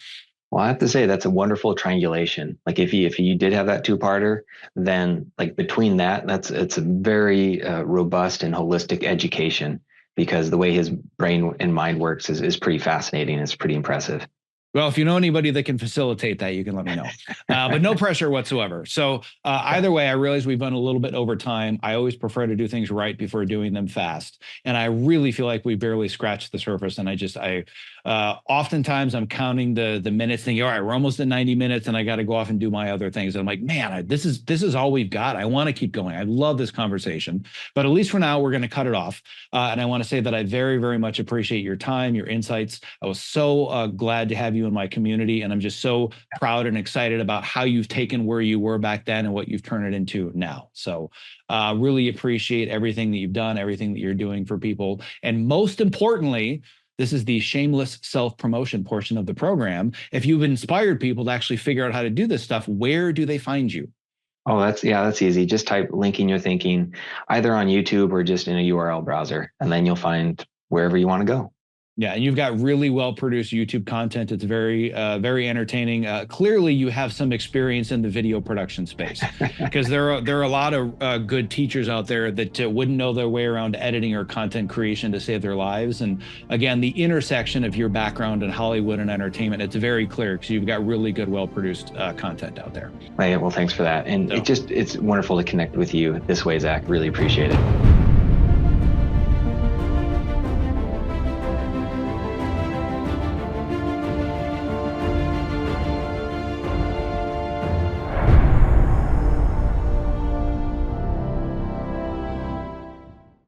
well, I have to say that's a wonderful triangulation. Like, if you did have that two-parter, then like between it's a very robust and holistic education, because the way his brain and mind works is pretty fascinating. It's pretty impressive. Well, if you know anybody that can facilitate that, you can let me know, but no pressure whatsoever. So either way, I realize we've gone a little bit over time. I always prefer to do things right before doing them fast. And I really feel like we barely scratched the surface. And oftentimes I'm counting the minutes, thinking, all right, we're almost at 90 minutes and I got to go off and do my other things. And I'm like, man, this is all we've got. I want to keep going. I love this conversation, but at least for now, we're going to cut it off. And I want to say that I very, very much appreciate your time, your insights. I was so glad to have you in my community. And I'm just so proud and excited about how you've taken where you were back then and what you've turned it into now. So really appreciate everything that you've done, everything that you're doing for people. And most importantly, this is the shameless self-promotion portion of the program. If you've inspired people to actually figure out how to do this stuff, where do they find you? Oh, that's easy. Just type Linking Your Thinking either on YouTube or just in a URL browser, and then you'll find wherever you want to go. Yeah, and you've got really well-produced YouTube content. It's very, very entertaining. Clearly, you have some experience in the video production space, because there are a lot of good teachers out there that wouldn't know their way around editing or content creation to save their lives. And again, the intersection of your background in Hollywood and entertainment, it's very clear because you've got really good, well-produced content out there. Well, thanks for that. And it's wonderful to connect with you this way, Zach. Really appreciate it.